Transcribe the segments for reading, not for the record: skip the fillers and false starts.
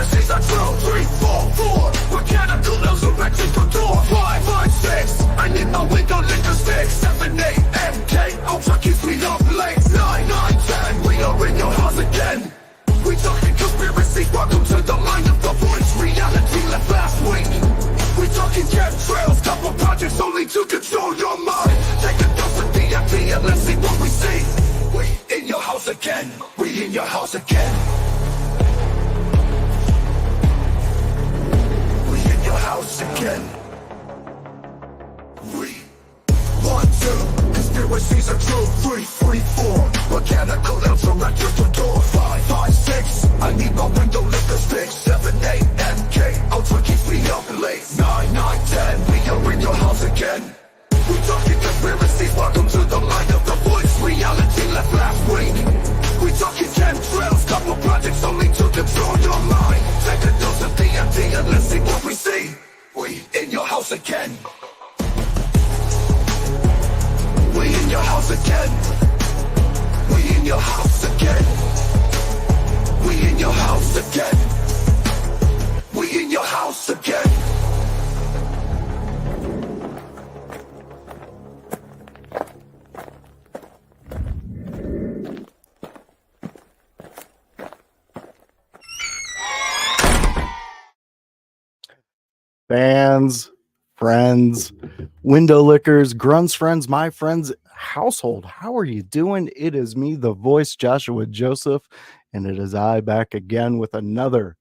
conspiracies are true. 3, 4, 4, mechanical resurrection from door. 5, 5, 6, I need my window liquor stick. 7, 8, MK, Ultra keeps me up late. 9, 9, 10, we are in your house again. We talking conspiracies, welcome to the line of the voice. Reality left last week. We talking chemtrails, couple projects only to control your mind. Take a dose of DMT and let's see what we see. We in your house again. We in your house again. We in your house again. We 1, 2, conspiracies are true. 3, 4, mechanical resurrection from door. 5, 5, 6, I need my window liquor stick. 7, 8, MK, Ultra keeps me up late. 9, 9, 10, we are in your house again. We talking conspiracies, welcome to the line of the voice. Reality left last week. We talking chemtrails, couple projects only to control your mind. Take a dose of DMT and let's see what we see. We in your house again. We in your house again. We in your house again. We in your house again. We in your house again. Fans, friends, window lickers, grunts friends, my friends, household. How are you doing? It is me, the voice, Joshua Joseph, and it is I back again with another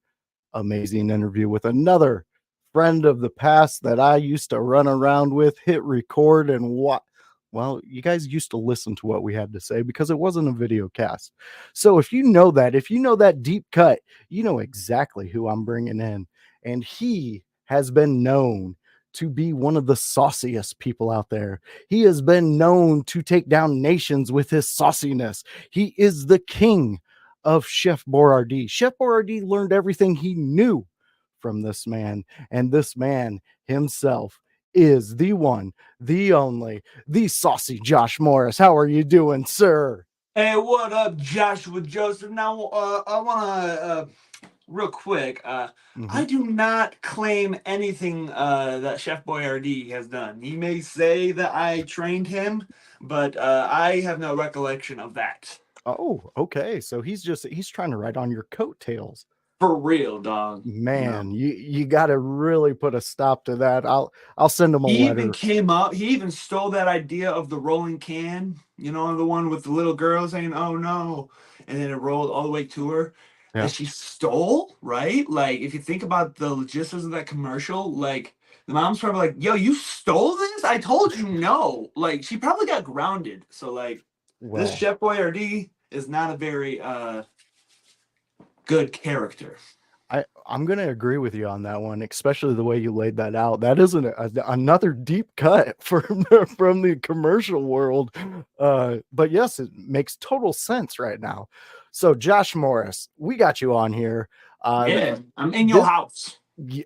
amazing interview with another friend of the past that I used to run around with, hit record, and what. Well, you guys used to listen to what we had to say because it wasn't a video cast. So if you know that deep cut, you know exactly who I'm bringing in. And he has been known to be one of the sauciest people out there. He has been known to take down nations with his sauciness. He is the king of Chef Boyardee. Chef Boyardee learned everything he knew from this man, and this man himself is the one, the only, the saucy Josh Morris. How are you doing, sir? Hey, what up, Joshua Joseph? Now, I want to, real quick, I do not claim anything that Chef Boyardee has done. He may say that I trained him, but I have no recollection of that. Oh, okay. So he's trying to ride on your coattails. For real, dog. Man, you got to really put a stop to that. I'll send him a letter. Even came up. He even stole that idea of the rolling can. You know, the one with the little girl saying, "Oh no," and then it rolled all the way to her. Yeah. That she stole, right? Like, if you think about the logistics of that commercial, like, the mom's probably like, "Yo, you stole this? I told you no." Like, she probably got grounded. So, like, this Chef Boyardee is not a very good character. I'm going to agree with you on that one, especially the way you laid that out. That isn't another deep cut from the commercial world. But yes, it makes total sense right now. So Josh Morris, we got you on here. Yeah, I'm in your house.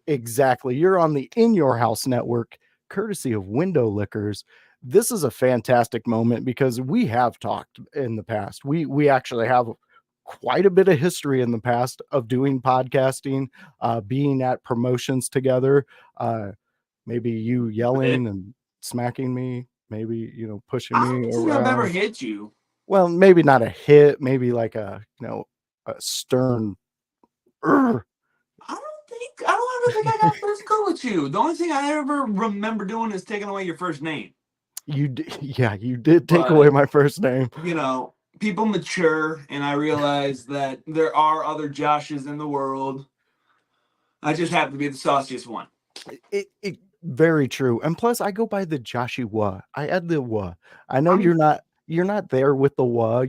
Exactly. You're on the In Your House network, courtesy of Window Lickers. This is a fantastic moment because we have talked in the past. We actually have quite a bit of history in the past of doing podcasting, being at promotions together. Maybe you yelling and smacking me, maybe, pushing me. I don't think I've ever hit you. Well, maybe not a hit, maybe like a stern. I don't ever think I got physical with you. The only thing I ever remember doing is taking away your first name. You did take away my first name. People mature, and I realize that there are other Joshes in the world. I just happen to be the sauciest one. Very true. And plus, I go by the Joshy Wa. I add the Wa. I know you're not there with the Wa.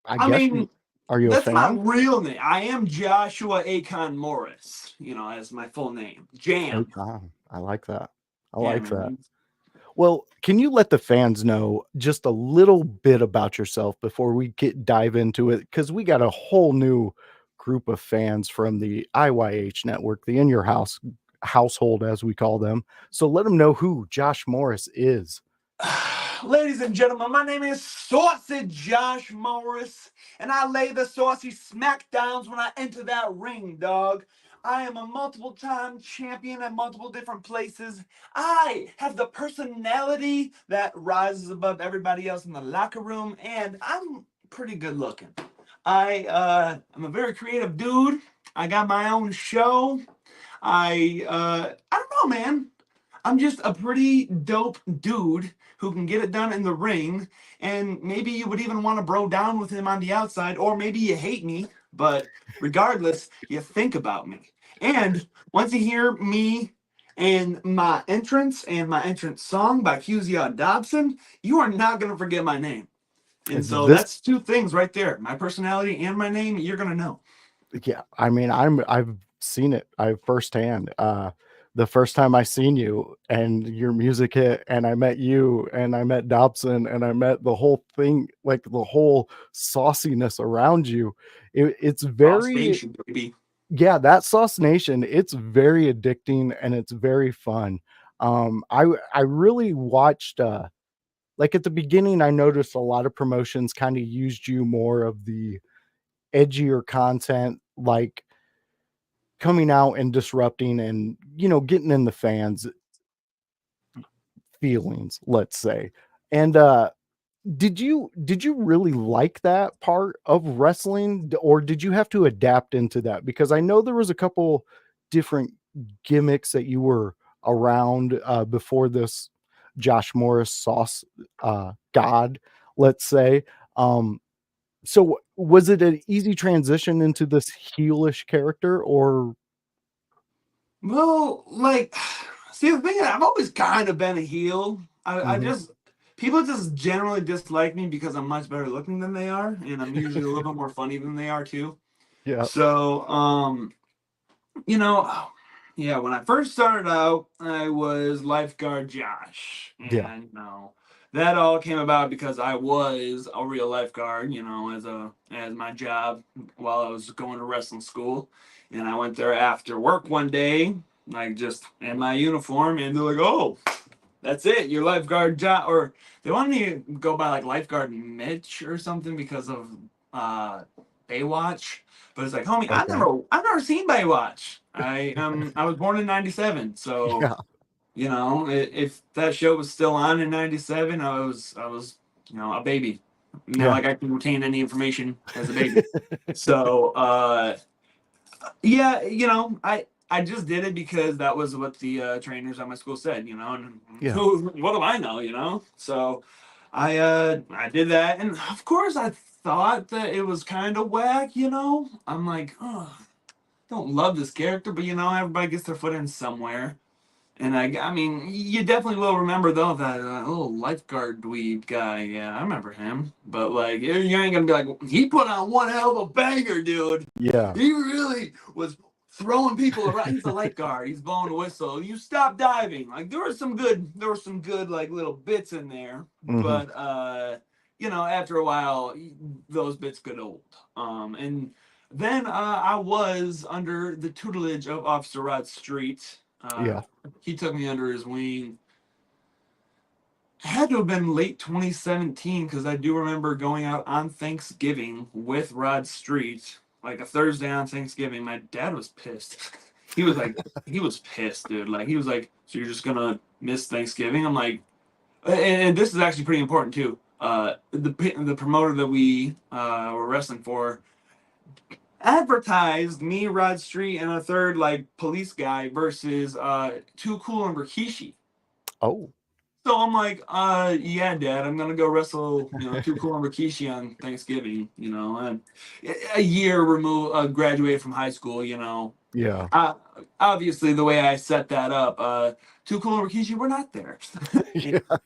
I mean, are you a fan? That's my real name. I am Joshua Akon Morris, as my full name. Jam. Akon. I like that. I like that. Well, can you let the fans know just a little bit about yourself before we dive into it? Because we got a whole new group of fans from the IYH network, the In Your House household, as we call them. So let them know who Josh Morris is. Ladies and gentlemen, my name is Saucy Josh Morris, and I lay the saucy smackdowns when I enter that ring, dog. I am a multiple time champion at multiple different places. I have the personality that rises above everybody else in the locker room, and I'm pretty good looking. I'm a very creative dude. I got my own show. I don't know, man. I'm just a pretty dope dude who can get it done in the ring, and maybe you would even want to bro down with him on the outside, or maybe you hate me, but regardless, you think about me. And once you hear me and my entrance song by CUSE Dobson, you are not gonna forget my name. And so This that's two things right there. My personality and my name, you're gonna know. Yeah, I mean, I've seen it. I firsthand. The first time I seen you and your music hit, and I met you, and I met Dobson, and I met the whole thing, like the whole sauciness around you. It's Boss very, Nation, baby. yeah, that Sauce Nation. It's very addicting and it's very fun. I really watched. Like at the beginning, I noticed a lot of promotions kind of used you more of the edgier content, like coming out and disrupting and, getting in the fans' feelings, let's say. And did you really like that part of wrestling, or did you have to adapt into that? Because I know there was a couple different gimmicks that you were around before this Josh Morris sauce god, let's say. So was it an easy transition into this heelish character, or Well, like, see, the thing is, I've always kind of been a heel. I Mhm. just, people just generally dislike me because I'm much better looking than they are, and I'm usually a little bit more funny than they are too. Yeah, So, you know, yeah, when I first started out, I was lifeguard Josh, yeah, and that all came about because I was a real lifeguard, as my job while I was going to wrestling school, and I went there after work one day, like just in my uniform, and they're like, "Oh, that's it, your lifeguard job," or they wanted me to go by like lifeguard Mitch or something because of uh Baywatch. But it's like, homie, okay. I've never seen Baywatch. I was born in '97, so Yeah, if that show was still on in '97, I was a baby. Not yeah, like I can retain any information as a baby. So yeah, I just did it because that was what the trainers at my school said, and yeah, what do I know, So I did that, and of course I thought that it was kind of whack. I'm like, oh, don't love this character, but everybody gets their foot in somewhere. And I mean, you definitely will remember though that little lifeguard dweeb guy. Yeah, I remember him. But like, you ain't gonna be like, he put on one hell of a banger, dude. yeah, He really was throwing people around. He's a lifeguard. He's blowing a whistle. You stop diving. Like there were some good like little bits in there. mhm, But after a while, those bits get old. And then I was under the tutelage of Officer Rod Street. yeah. He took me under his wing. It had to have been late 2017 because I do remember going out on Thanksgiving with Rod Street, like a Thursday on Thanksgiving. My dad was pissed. He was pissed, dude. Like, he was like, "So you're just gonna miss Thanksgiving?" I'm like, and this is actually pretty important too. The promoter that we were wrestling for advertised me, Rod Street, and a third like police guy versus Too Cool and Rikishi. Oh, So I'm like, yeah, Dad, I'm gonna go wrestle, Too Cool and Rikishi on Thanksgiving. And a year removed, graduated from high school. yeah, Uh, Obviously, the way I set that up, Too Cool and Rikishi were not there,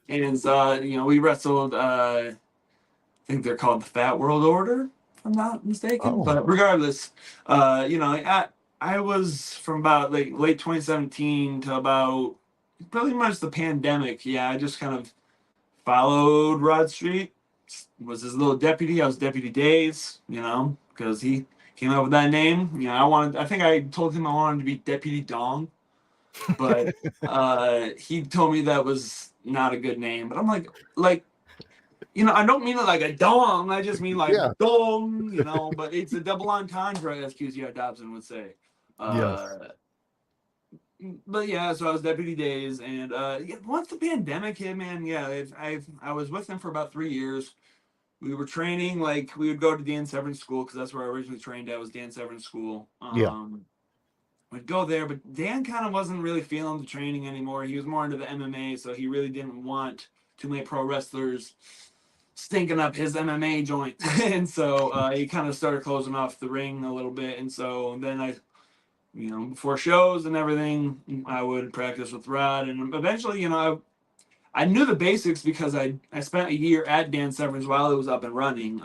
and, yeah. we wrestled. I think they're called the Fat World Order, if I'm not mistaken. Oh, But regardless, I was from about like late 2017 to about pretty much the pandemic. Yeah, I just kind of followed Rod Street. Was his little deputy. I was Deputy Days, because he came up with that name. I think I told him I wanted to be Deputy Dong, but he told me that was not a good name, but I'm like, you know, I don't mean it like a dong. I just mean like Yeah. dong, you know, but it's a double entendre, as QC Dobson would say. Yes. Uh, but yeah, so I was deputy days, and yeah, once the pandemic hit, man, yeah, I was with him for about 3 years. We were training, like we would go to Dan Severn's school because that's where I originally trained at, was Dan Severn's school. Yeah. We'd go there, but Dan kind of wasn't really feeling the training anymore. He was more into the MMA, so he really didn't want too many pro wrestlers stinking up his MMA joint. And so he kind of started closing off the ring a little bit. And so then I, you know, before shows and everything, I would practice with Rod. And eventually, you know, I knew the basics because I spent a year at Dan Severn's while it was up and running.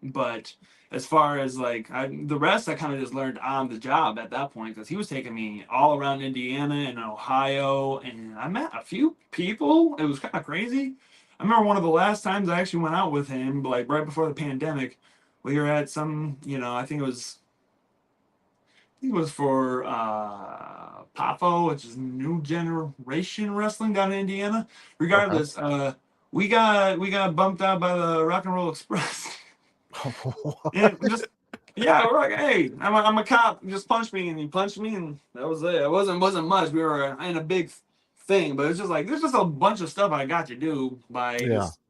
But as far as like the rest, I kind of just learned on the job at that point because he was taking me all around Indiana and Ohio, and I met a few people. It was kind of crazy. I remember one of the last times I actually went out with him, like right before the pandemic. We were at some, you know, I think it was for PAFO, which is New Generation Wrestling down in Indiana. Okay. Regardless, we got bumped out by the Rock and Roll Express, and just yeah, we're like, hey, I'm a cop, just punch me, and he punched me, and that was it. It wasn't much. We were in a big thing, but it's just like there's just a bunch of stuff I got to do by Yeah. just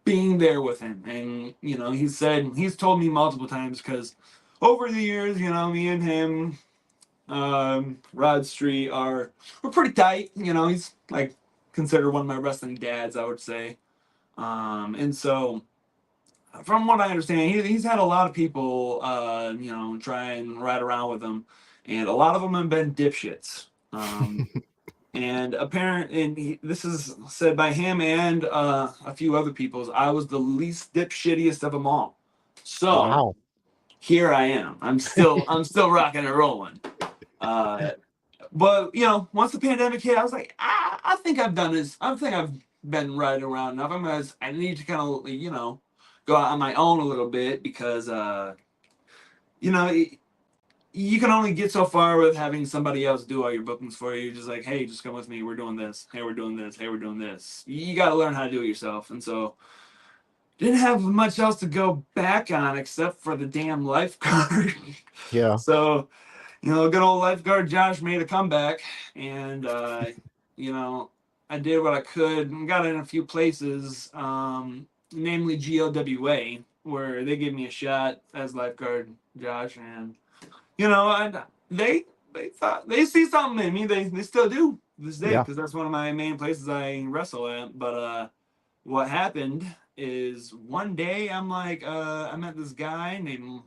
being there with him, and you know, he's told me multiple times because over the years, you know, me and him, Rod Street we're pretty tight. You know, he's like considered one of my wrestling dads, I would say. And so from what I understand, he's had a lot of people, you know, try and ride around with him, and a lot of them have been dipshits. And this is said by him and a few other peoples. I was the least dipshittiest of them all. So Wow. here I am. I'm still rocking and rolling. Uh, but you know, once the pandemic hit, I was like, I think I've done this. I think I've been riding around enough. I need to kind of, you know, go out on my own a little bit because, you know, you can only get so far with having somebody else do all your bookings for you. Just like, hey, just come with me. We're doing this. Hey, we're doing this. Hey, we're doing this. You got to learn how to do it yourself. And so didn't have much else to go back on except for the damn lifeguard. Yeah. So, you know, good old lifeguard Josh made a comeback, and you know, I did what I could and got in a few places, namely GOWA, where they gave me a shot as lifeguard Josh, and you know, they thought they see something in me. They still do to this day Yeah. because that's one of my main places I wrestle at. But what happened is one day I'm like, I met this guy named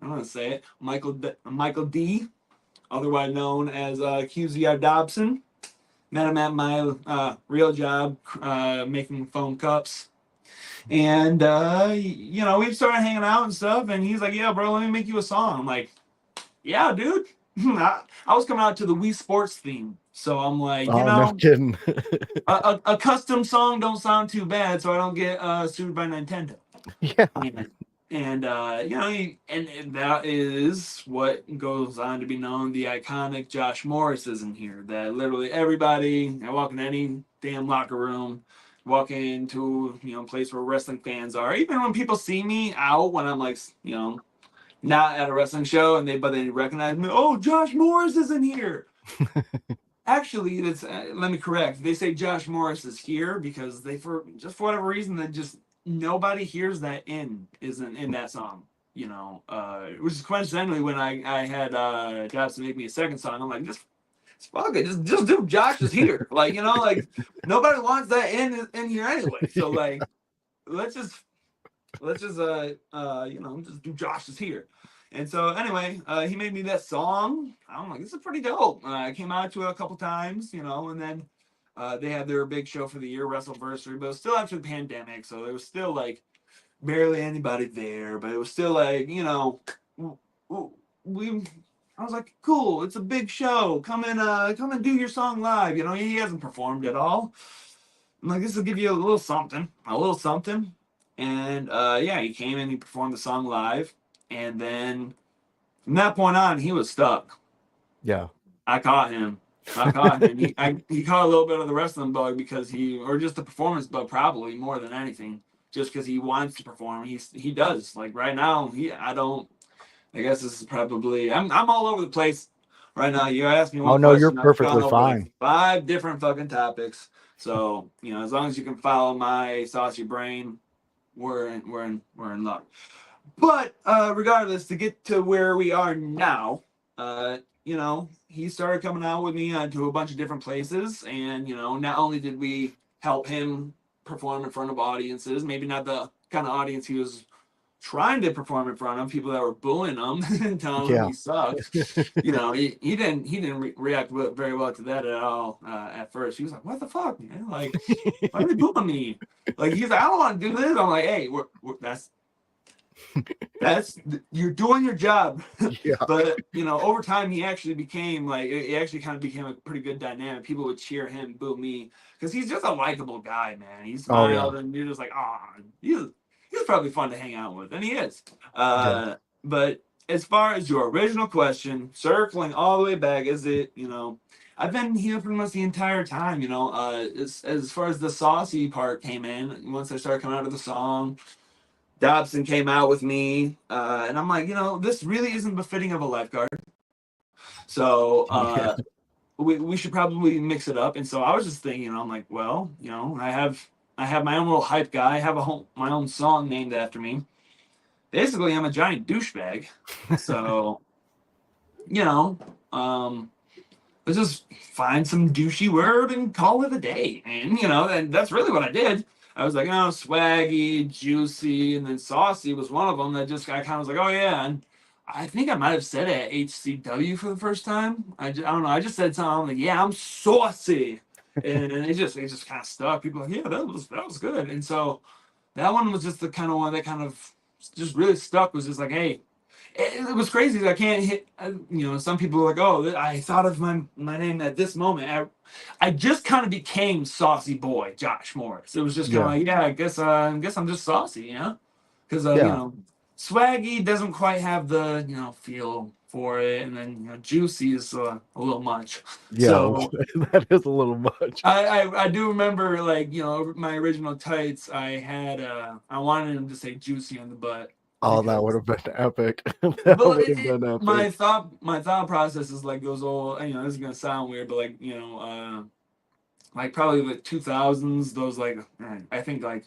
I'm gonna say it, Michael D, otherwise known as QZ Dobson. Met him at my real job, making foam cups. And you know, we started hanging out and stuff, and he's like, yeah, bro, let me make you a song. I'm like, yeah, dude. I was coming out to the Wii Sports theme. So I'm like, you Oh, no know, kidding. a custom song don't sound too bad, so I don't get sued by Nintendo. Yeah. And you know, and that is what goes on to be known. The iconic Josh Morris is in here. That literally everybody, I walk in any damn locker room, walk into, you know, a place where wrestling fans are. Even when people see me out when I'm like, you know, not at a wrestling show, and they recognize me. Oh, Josh Morris is in here. Actually, that's let me correct. They say Josh Morris is here because for whatever reason that just nobody hears that isn't in that song. You know, which is coincidentally when I had Josh to make me a second song. I'm like, just fuck it, just do Josh is here. Like, you know, like nobody wants that in here anyway. So like, let's just you know, just do Josh is here. And so anyway, he made me that song. I'm like, this is pretty dope. I came out to it a couple times, you know, and then they had their big show for the year, WrestleVersary, but it was still after the pandemic, so there was still like barely anybody there, but it was still like, you know, we. I was like, cool, it's a big show. Come and do your song live. You know, he hasn't performed at all. I'm like, this will give you a little something, a little something. And yeah, he came and he performed the song live. And then from that point on, he was stuck. Yeah. I caught him. I caught him. He caught a little bit of the wrestling bug because or just the performance bug, probably more than anything. Just because he wants to perform, he does. Like right now, I guess this is probably. I'm all over the place right now. You asked me Oh one no, you're question, I've perfectly gone over like fine. 5 different fucking topics. So as long as you can follow my saucy brain, we're in luck. But regardless, to get to where we are now, he started coming out with me to a bunch of different places, and not only did we help him perform in front of audiences, maybe not the kind of audience he was trying to perform in front of, people that were booing him and telling him Yeah. he sucked. He didn't react very well to that at all at first. He was like, "What the fuck, man? Like, why are they booing me?" Like he's like, "I don't want to do this." I'm like, "Hey, that's you're doing your job." Yeah. But over time he actually became like it actually kind of became a pretty good dynamic. People would cheer him, boo me, because he's just a likable guy, man. He Oh yeah. smiled and you're just like, he's probably fun to hang out with, and he is. Yeah. But as far as your original question, circling all the way back, is it I've been here pretty much the entire time. As far as the saucy part came in, once I started coming out of the song, Dobson came out with me, and I'm like, this really isn't befitting of a lifeguard. So Yeah. we should probably mix it up. And so I was just thinking, I'm like, well, I have my own little hype guy. I have my own song named after me. Basically, I'm a giant douchebag. So um, let's just find some douchey word and call it a day. And that's really what I did. I was like, swaggy, juicy, and then saucy was one of them that I kind of was like, oh yeah. And I think I might have said it at HCW for the first time. I don't know. I just said something. I'm like, yeah, I'm saucy, and it just kind of stuck. People were like, yeah, that was good. And so that one was just the kind of one that kind of just really stuck. Was just like, hey, it was crazy. I can't hit. Some people are like, "Oh, I thought of my name at this moment." I just kind of became Saucy Boy Josh Morris. It was just kind of Yeah. like, yeah, I guess I'm just saucy, because Yeah. Swaggy doesn't quite have the feel for it, and then Juicy is a little much. Yeah. So That is a little much. I do remember like my original tights. I wanted him to say Juicy on the butt. Oh, that Because would have been epic. That But would have been my epic. thought process is like those old. This is gonna sound weird, but like probably the 2000s. Those like I think like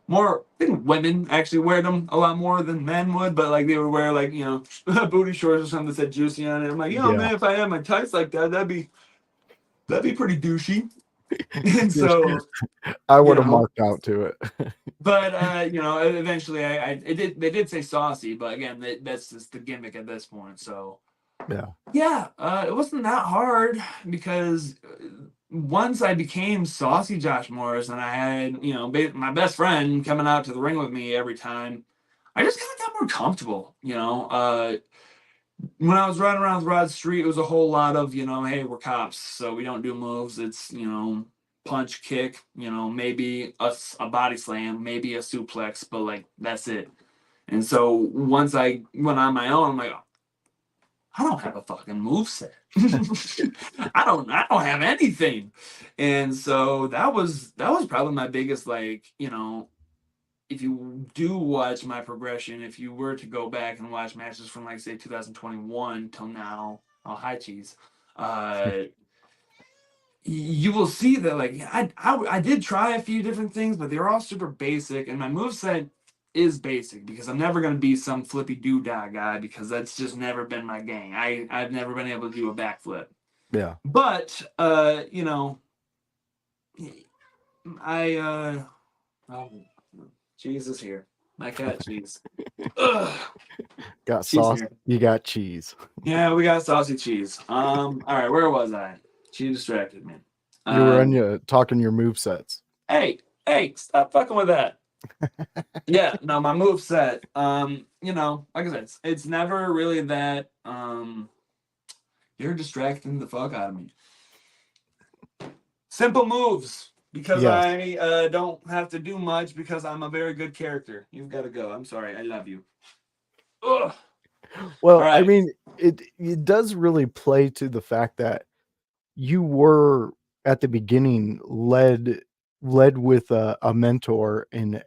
more. I think women actually wear them a lot more than men would. But like they would wear like booty shorts or something that said juicy on it. I'm like, Yeah. man, if I had my tights like that, that'd be pretty douchey. And Yes. so I you would have know. marked out to it. But eventually, they did say saucy, but again, that's just the gimmick at this point. So Yeah. yeah, it wasn't that hard because once I became Saucy Josh Morris and I had, my best friend coming out to the ring with me every time, I just kind of got more comfortable. When I was riding around Rod Street, it was a whole lot of, hey, we're cops, so we don't do moves. It's, punch, kick, maybe a body slam, maybe a suplex, but like that's it. And so once I went on my own, I'm like, I don't have a fucking move set. I don't have anything. And so that was probably my biggest like, if you do watch my progression, if you were to go back and watch matches from like say 2021 till now, oh hi cheese, uh, you will see that like I did try a few different things, but they're all super basic, and my moveset is basic because I'm never gonna be some flippy doodah guy because that's just never been my game. I've never been able to do a backflip. Yeah. But I oh, cheese is here. My cat cheese. Ugh, Got she's sauce. here. You got cheese. Yeah, we got saucy cheese. All right, where was I? She distracted me. You were talking your move sets. Hey, stop fucking with that. Yeah, no, my move set. Like I said, it's never really that. You're distracting the fuck out of me. Simple moves because Yes. I don't have to do much because I'm a very good character. You've got to go. I'm sorry. I love you. Ugh. Well, All I right. mean, it does really play to the fact that you were at the beginning led with a mentor and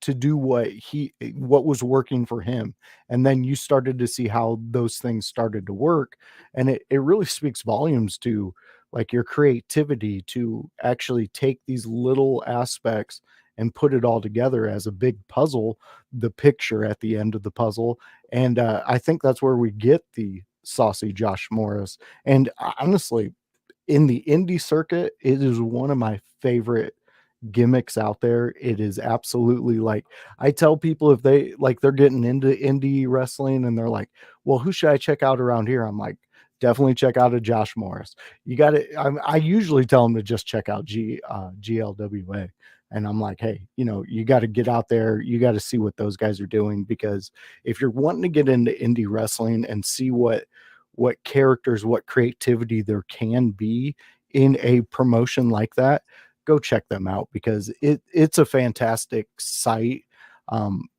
to do what was working for him, and then you started to see how those things started to work, and it really speaks volumes to like your creativity to actually take these little aspects and put it all together as a big puzzle, the picture at the end of the puzzle. And I think that's where we get the saucy Josh Morris. And honestly, in the indie circuit, it is one of my favorite gimmicks out there. It is absolutely like I tell people if they like they're getting into indie wrestling and they're like, "Well, who should I check out around here?" I'm like, "Definitely check out a Josh Morris." You got to I usually tell them to just check out GLWA. And I'm like, "Hey, you got to get out there. You got to see what those guys are doing because if you're wanting to get into indie wrestling and see what characters, what creativity there can be in a promotion like that, go check them out because it's a fantastic site.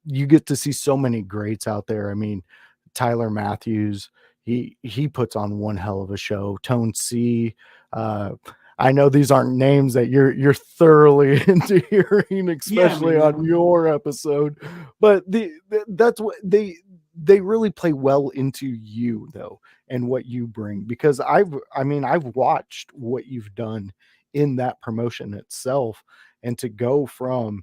You get to see so many greats out there. I mean, Tyler Matthews, he puts on one hell of a show. Tone C, uh, I know these aren't names that you're thoroughly into hearing, Yeah, especially on man. your episode, but that's what they really play well into you though and what you bring because I've watched what you've done in that promotion itself, and to go from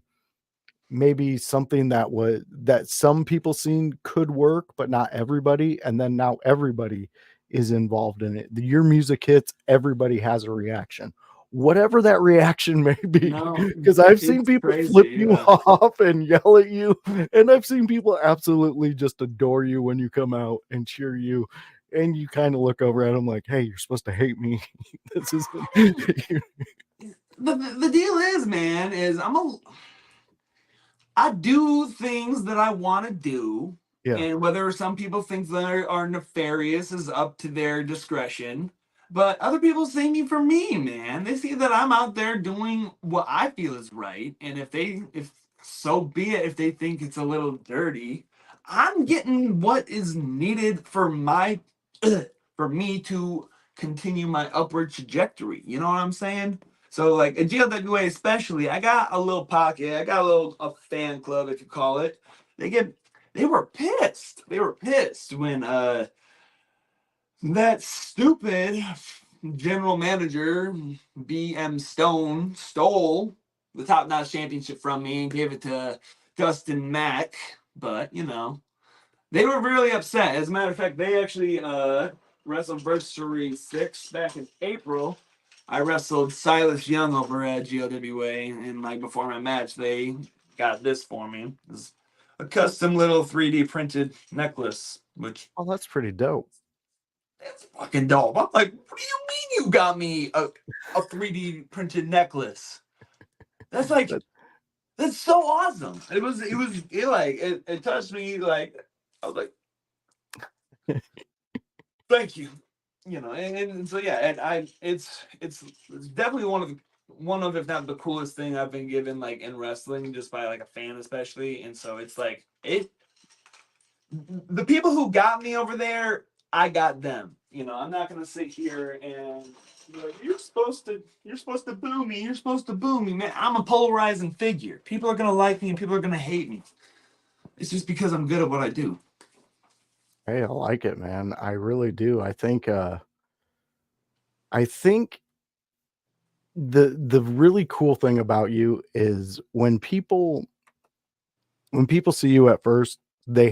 maybe something that some people seen could work but not everybody, and then now everybody is involved in it. Your music hits, everybody has a reaction, whatever that reaction may be, No, because I've seen it's people flip crazy. you off and yell at you, and I've seen people absolutely just adore you when you come out and cheer you, and you kind of look over at them like, hey, you're supposed to hate me. This isn't The deal is, man, is I do things that I want to do, yeah. and whether some people think they are nefarious is up to their discretion. But other people see me for me, man. They see that I'm out there doing what I feel is right, and if so be it, if they think it's a little dirty, I'm getting what is needed for my for me to continue my upward trajectory. You know what I'm saying? So like at GLWA especially, I got a little pocket. I got a fan club, if you call it. They get they were pissed. They were pissed when that stupid general manager BM Stone stole the top notch championship from me and gave it to Dustin Mack. But they were really upset. As a matter of fact, they actually WrestleVersary 6 back in April. I wrestled Silas Young over at GOWA, and like before my match, they got this for me. It's a custom little 3D printed necklace, which Oh, that's pretty dope. it's fucking dope. I'm like, what do you mean you got me a 3D printed necklace? That's like That that's so awesome. It touched me like I was like, thank you. And so yeah, and it's definitely one of if not the coolest thing I've been given like in wrestling, just by like a fan especially. And so it's like the people who got me over there, I got them. I'm not gonna sit here and be like, you're supposed to boo me, you're supposed to boo me, man. I'm a polarizing figure. People are gonna like me and people are gonna hate me. It's just because I'm good at what I do. Hey, I like it, man. I really do. I think the really cool thing about you is when people see you at first, they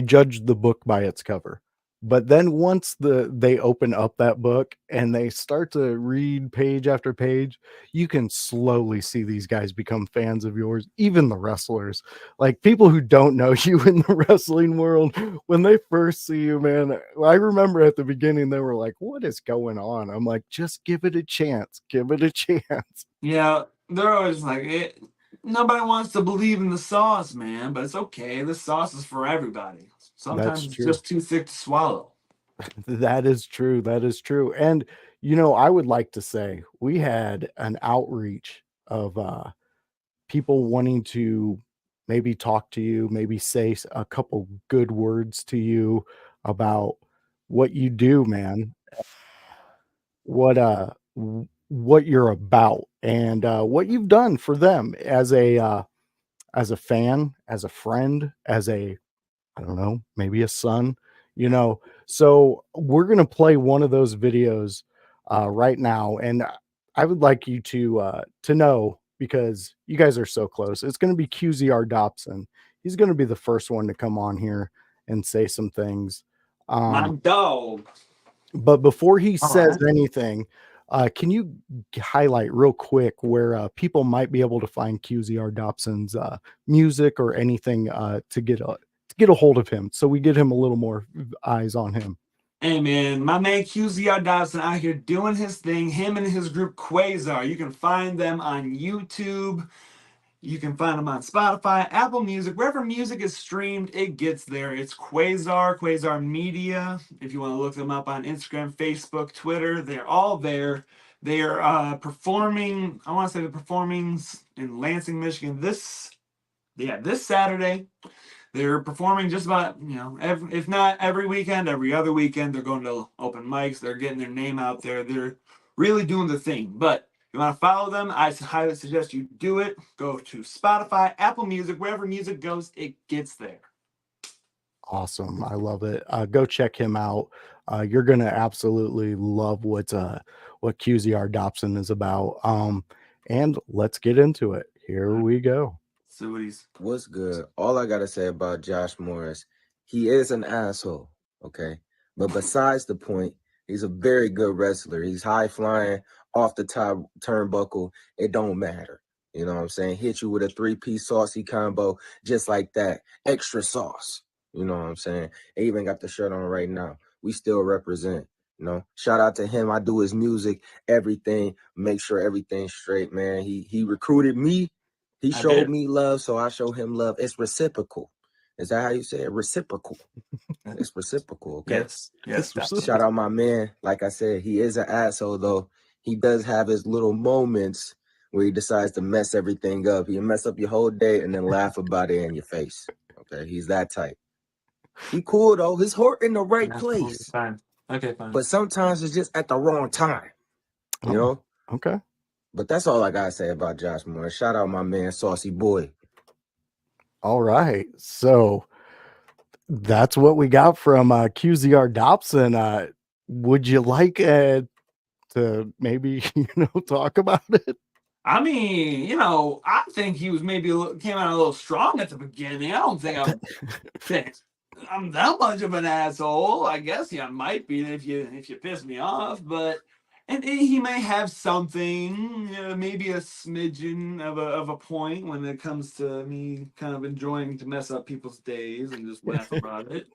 judge the book by its cover. But then once they open up that book and they start to read page after page, you can slowly see these guys become fans of yours, even the wrestlers. Like people who don't know you in the wrestling world, when they first see you, man, I remember at the beginning they were like, "What is going on?" I'm like, "Just give it a chance. Give it a chance." Yeah, they're always like, nobody wants to believe in the sauce, man, but it's okay. The sauce is for everybody. That's Sometimes it's true. just too thick to swallow. That is true. That is true. And I would like to say we had an outreach of people wanting to maybe talk to you, maybe say a couple good words to you about what you do, man. what you're about and what you've done for them as a fan, as a friend, as a I don't know, maybe a son, you know. So we're gonna play one of those videos right now, and I would like you to know because you guys are so close. It's gonna be QZR Dobson. He's gonna be the first one to come on here and say some things. My Um, dog. but before he All says right. anything, can you highlight real quick where people might be able to find QZR Dobson's music or anything to get a hold of him, so we get him a little more eyes on him? Hey man, my man QZR Dobson out here doing his thing. Him and his group Quasar. You can find them on YouTube. You can find them on Spotify, Apple Music, wherever music is streamed, it gets there. It's Quasar, Quasar Media. If you want to look them up on Instagram, Facebook, Twitter, they're all there. They are performing. I want to say they're performing in Lansing, Michigan. This Saturday. They're performing just about, if not every weekend, every other weekend. They're going to open mics. They're getting their name out there. They're really doing the thing. But if you want to follow them, I highly suggest you do it. Go to Spotify, Apple Music, wherever music goes, it gets there. Awesome, I love it. Go check him out. You're gonna absolutely love what QZR Dobson is about. And let's get into it. Here we go. So what he's What's good? All I gotta say about Josh Morris, he is an asshole, okay? But besides the point, he's a very good wrestler. He's high flying off the top turnbuckle. It don't matter. You know what I'm saying? Hit you with a 3-piece saucy combo just like that. Extra sauce. You know what I'm saying? I even got the shirt on right now. We still represent. You know, shout out to him. I do his music, everything, make sure everything's straight, man. He recruited me. He I showed did. me love, so I show him love. It's reciprocal. Is that how you say it? Reciprocal. It's reciprocal, okay? Yes. Yes. Shout out my man. Like I said, he is an asshole, though. He does have his little moments where he decides to mess everything up. He'll mess up your whole day and then laugh about it in your face. Okay, he's that type. He cool, though. His heart in the right place. Fine. Okay, fine. But sometimes it's just at the wrong time, you Oh, know? okay. But that's all I got to say about Josh Moore. Shout out my man, Saucy Boy. All right. So that's what we got from QZR Dobson. Would you like to maybe talk about it? I mean, I think he was maybe came out a little strong at the beginning. I don't think I'm that much of an asshole. I guess I might be if you piss me off, but and he may have something, maybe a smidgen of a point when it comes to me kind of enjoying to mess up people's days and just laugh about it.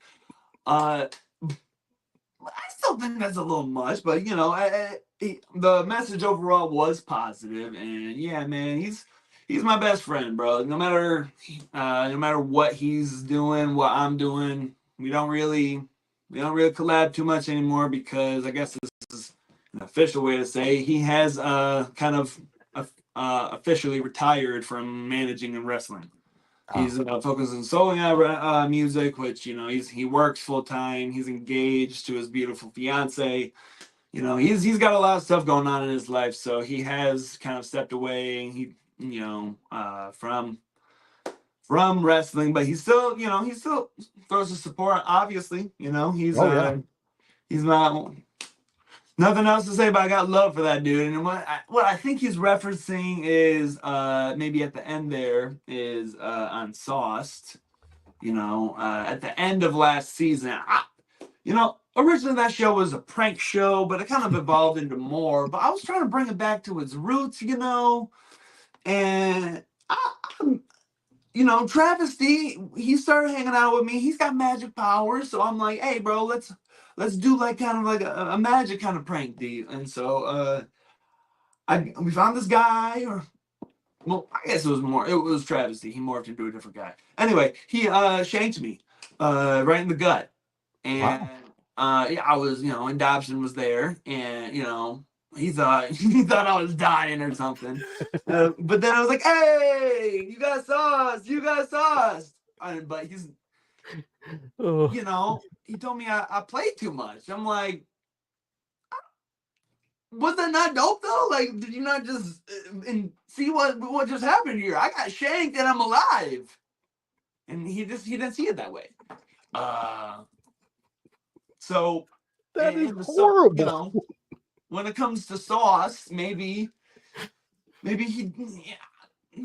Uh, I still think that's a little much, but the message overall was positive, and yeah, man, he's my best friend, bro. No matter what he's doing, what I'm doing, we don't really collab too much anymore because I guess this is an official way to say he has kind of officially retired from managing and wrestling. He's focusing solely on music, which he works full time. He's engaged to his beautiful fiance. He's got a lot of stuff going on in his life, so he has kind of stepped away. From wrestling, but he still throws his support. Obviously, he's not nothing else to say, but I got love for that dude. And what I think he's referencing is maybe at the end there is on Sauced, at the end of last season. Originally that show was a prank show, but it kind of evolved into more. But I was trying to bring it back to its roots, and Travesty, he started hanging out with me. He's got magic powers, so I'm like, hey, bro, let's do like kind of like a magic kind of prank deal. And so we found this guy, or well, I guess it was Travesty. He morphed into a different guy. Anyway, he shanked me right in the gut, and Wow. yeah, I was, and Dobson was there, and he thought he thought I was dying or something. But then I was like, "Hey, you got sauce! You got sauce!" But Oh, he told me I played too much. I'm like, was that not dope though? Like, did you not just and see what just happened here? I got shanked and I'm alive, and he didn't see it that way. So That is so you horrible. know, when it comes to Sauce, maybe he. Yeah,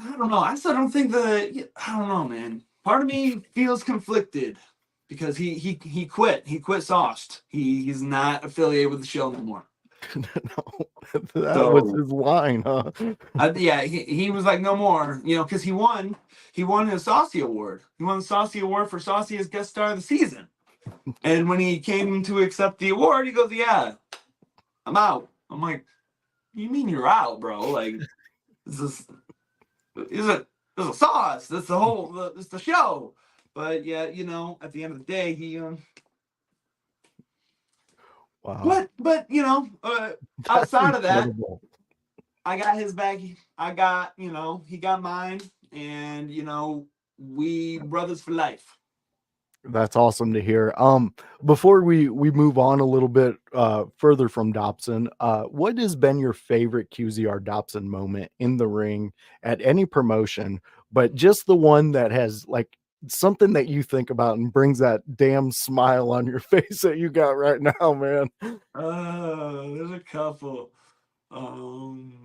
I don't know. I still don't think that. I don't know, man. Part of me feels conflicted because he quit. He quit Sauced. He's not affiliated with the show anymore. No, that was So his line, huh? yeah, he was like no more. You know, because he won his Saucy Award. He won the Saucy Award for Sauciest Guest Star of the Season. And when he came to accept the award, he goes, "Yeah, I'm out." I'm like, "You mean you're out, bro? Like, this is a Sauce. That's the whole. It's the show." But yeah, you know, at the end of the day, he. Wow. But you know, That's outside of that, incredible. I got his back. I got, you know, he got mine, and you know, we brothers for life. That's awesome to hear. Before we move on a little bit further from Dobson, what has been your favorite QZR Dobson moment in the ring at any promotion, but just the one that has like something that you think about and brings that damn smile on your face that you got right now, man? There's a couple.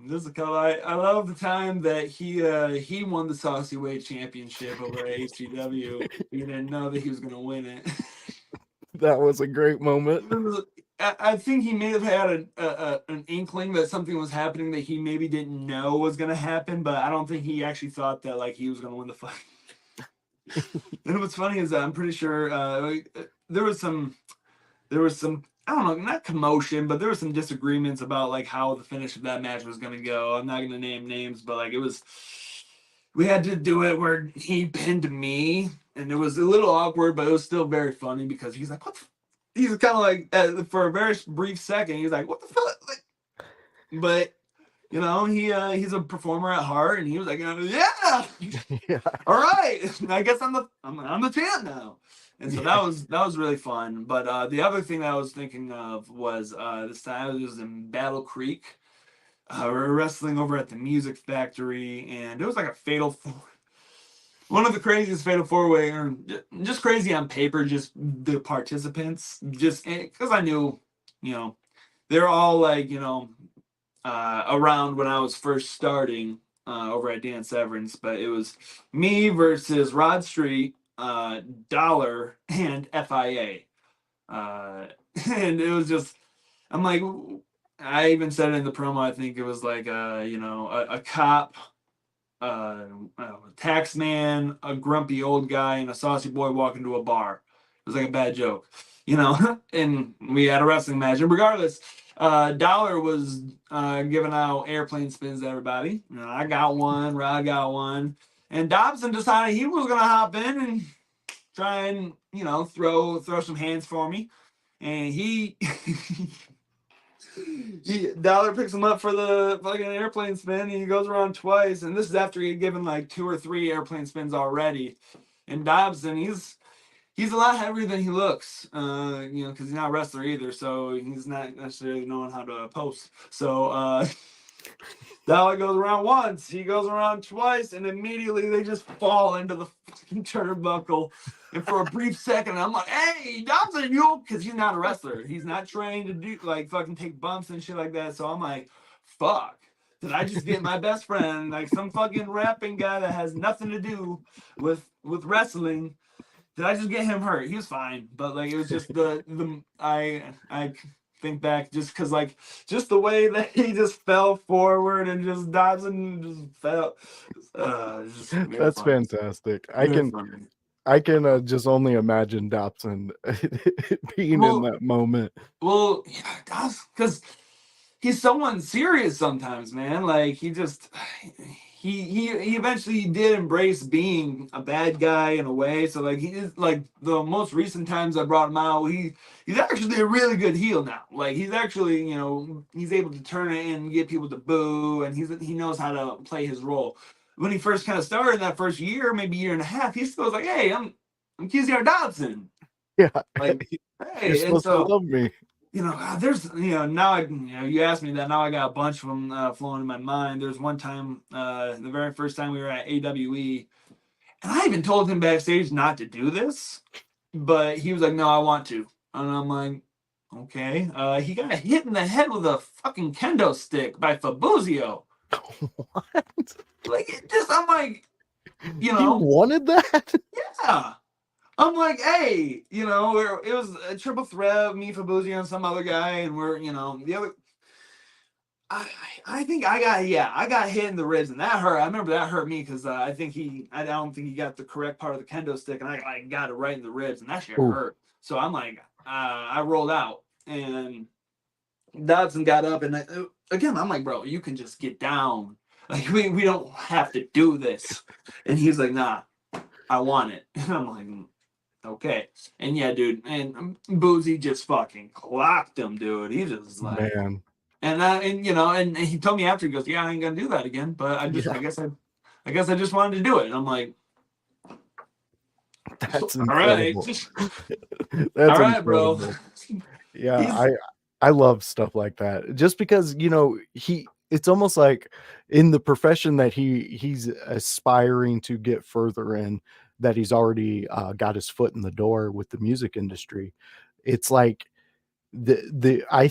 There's a couple. I love the time that he won the Saucy Weight Championship over at HGW. He didn't know that he was gonna win it. That was a great moment. I think he may have had an inkling that something was happening that he maybe didn't know was gonna happen, but I don't think he actually thought that like he was gonna win the fight. And what's funny is that I'm pretty sure there was some I don't know, not commotion, but there was some disagreements about like how the finish of that match was gonna go. I'm not gonna name names, but like we had to do it where he pinned me, and it was a little awkward, but it was still very funny because he's like, "What?" He's kind of like for a very brief second, he's like, "What the fuck?" Like, but you know, he's a performer at heart, and he was like, "Yeah, Yeah. all right, I guess I'm the champ now." And so that was really fun. But the other thing that I was thinking of was this time it was in Battle Creek. We were wrestling over at the Music Factory, and it was like a one of the craziest fatal four-way, or just crazy on paper. Just the participants, just because I knew, you know, they're all like, you know, around when I was first starting over at Dan Severance, but it was me versus Rod Street, Dollar, and FIA. And it was just, I'm like, I even said it in the promo. I think it was like, you know, a cop, a tax man, a grumpy old guy, and a saucy boy walk into a bar. It was like a bad joke, you know. And we had a wrestling match. And regardless, Dollar was giving out airplane spins to everybody. You know, I got one, Rod got one, and Dobson decided he was gonna hop in and try and, you know, throw some hands for me. And he Dollar picks him up for the fucking airplane spin, and he goes around twice. And this is after he had given like 2 or 3 airplane spins already. And Dobson, he's a lot heavier than he looks, you know, because he's not a wrestler either, so he's not necessarily knowing how to post. So Dollar goes around once, he goes around twice, and immediately they just fall into the fucking turnbuckle. And for a brief second, I'm like, "Hey, Dobson, you?" Because he's not a wrestler. He's not trained to do like fucking take bumps and shit like that. So I'm like, "Fuck." Did I just get my best friend, like some fucking rapping guy that has nothing to do with wrestling? Did I just get him hurt? He was fine, but like it was just I think back just because like just the way that he just fell forward and just Dobson just fell. Just That's funny. fantastic. Very funny. I can just only imagine Dobson being in that moment. Well, yeah, because he's so unserious sometimes, man. Like he eventually did embrace being a bad guy in a way. So like he is like the most recent times I brought him out, he's actually a really good heel now. Like he's actually, you know, he's able to turn it and get people to boo, and he knows how to play his role. When he first kind of started in that first year, maybe year and a half, he still was like, "Hey, I'm QZR Dobson." Yeah. Like, You're hey, and supposed to so love me. there's, now you asked me that. Now I got a bunch of them flowing in my mind. There's one time, the very first time we were at AWE, and I even told him backstage not to do this, but he was like, "No, I want to," and I'm like, "Okay." He got hit in the head with a fucking kendo stick by Fabuzio. What? Like, I'm like, He wanted that? yeah. I'm like, hey, it was a triple threat, me, Fabuzio, and some other guy, and we're, the other. I think I got hit in the ribs, and that hurt. I remember that hurt me because I don't think he got the correct part of the kendo stick, and I got it right in the ribs, and that shit Ooh. hurt. So I'm like, I rolled out, and Dodson got up, and again, I'm like, bro, you can just get down. Like we don't have to do this. And he's like, nah, I want it. And I'm like, okay. And yeah, dude, and Boozy just fucking clocked him, dude. He just like. Man. And he told me after, he goes, "Yeah, I ain't gonna do that again." But I guess I just wanted to do it. And I'm like, That's all right, incredible. all right, bro. Yeah, I love stuff like that. Just because, it's almost like in the profession that he's aspiring to get further in, that he's already got his foot in the door with the music industry. It's like I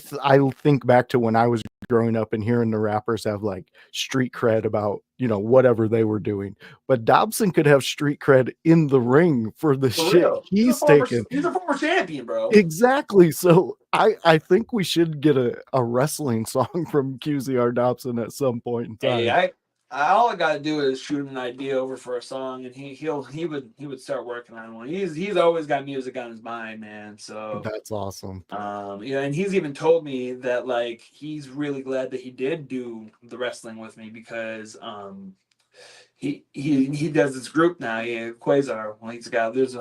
think back to when I was growing up and hearing the rappers have like street cred about whatever they were doing, but Dobson could have street cred in the ring for the For shit real. he's taken. He's a former champion, bro. Exactly. So I think we should get a wrestling song from QZR Dobson at some point in time. Hey, all I gotta do is shoot an idea over for a song, and he would start working on one. He's always got music on his mind, man. So That's awesome. and he's even told me that like he's really glad that he did do the wrestling with me because he does this group now. Yeah, Quasar. Well, there's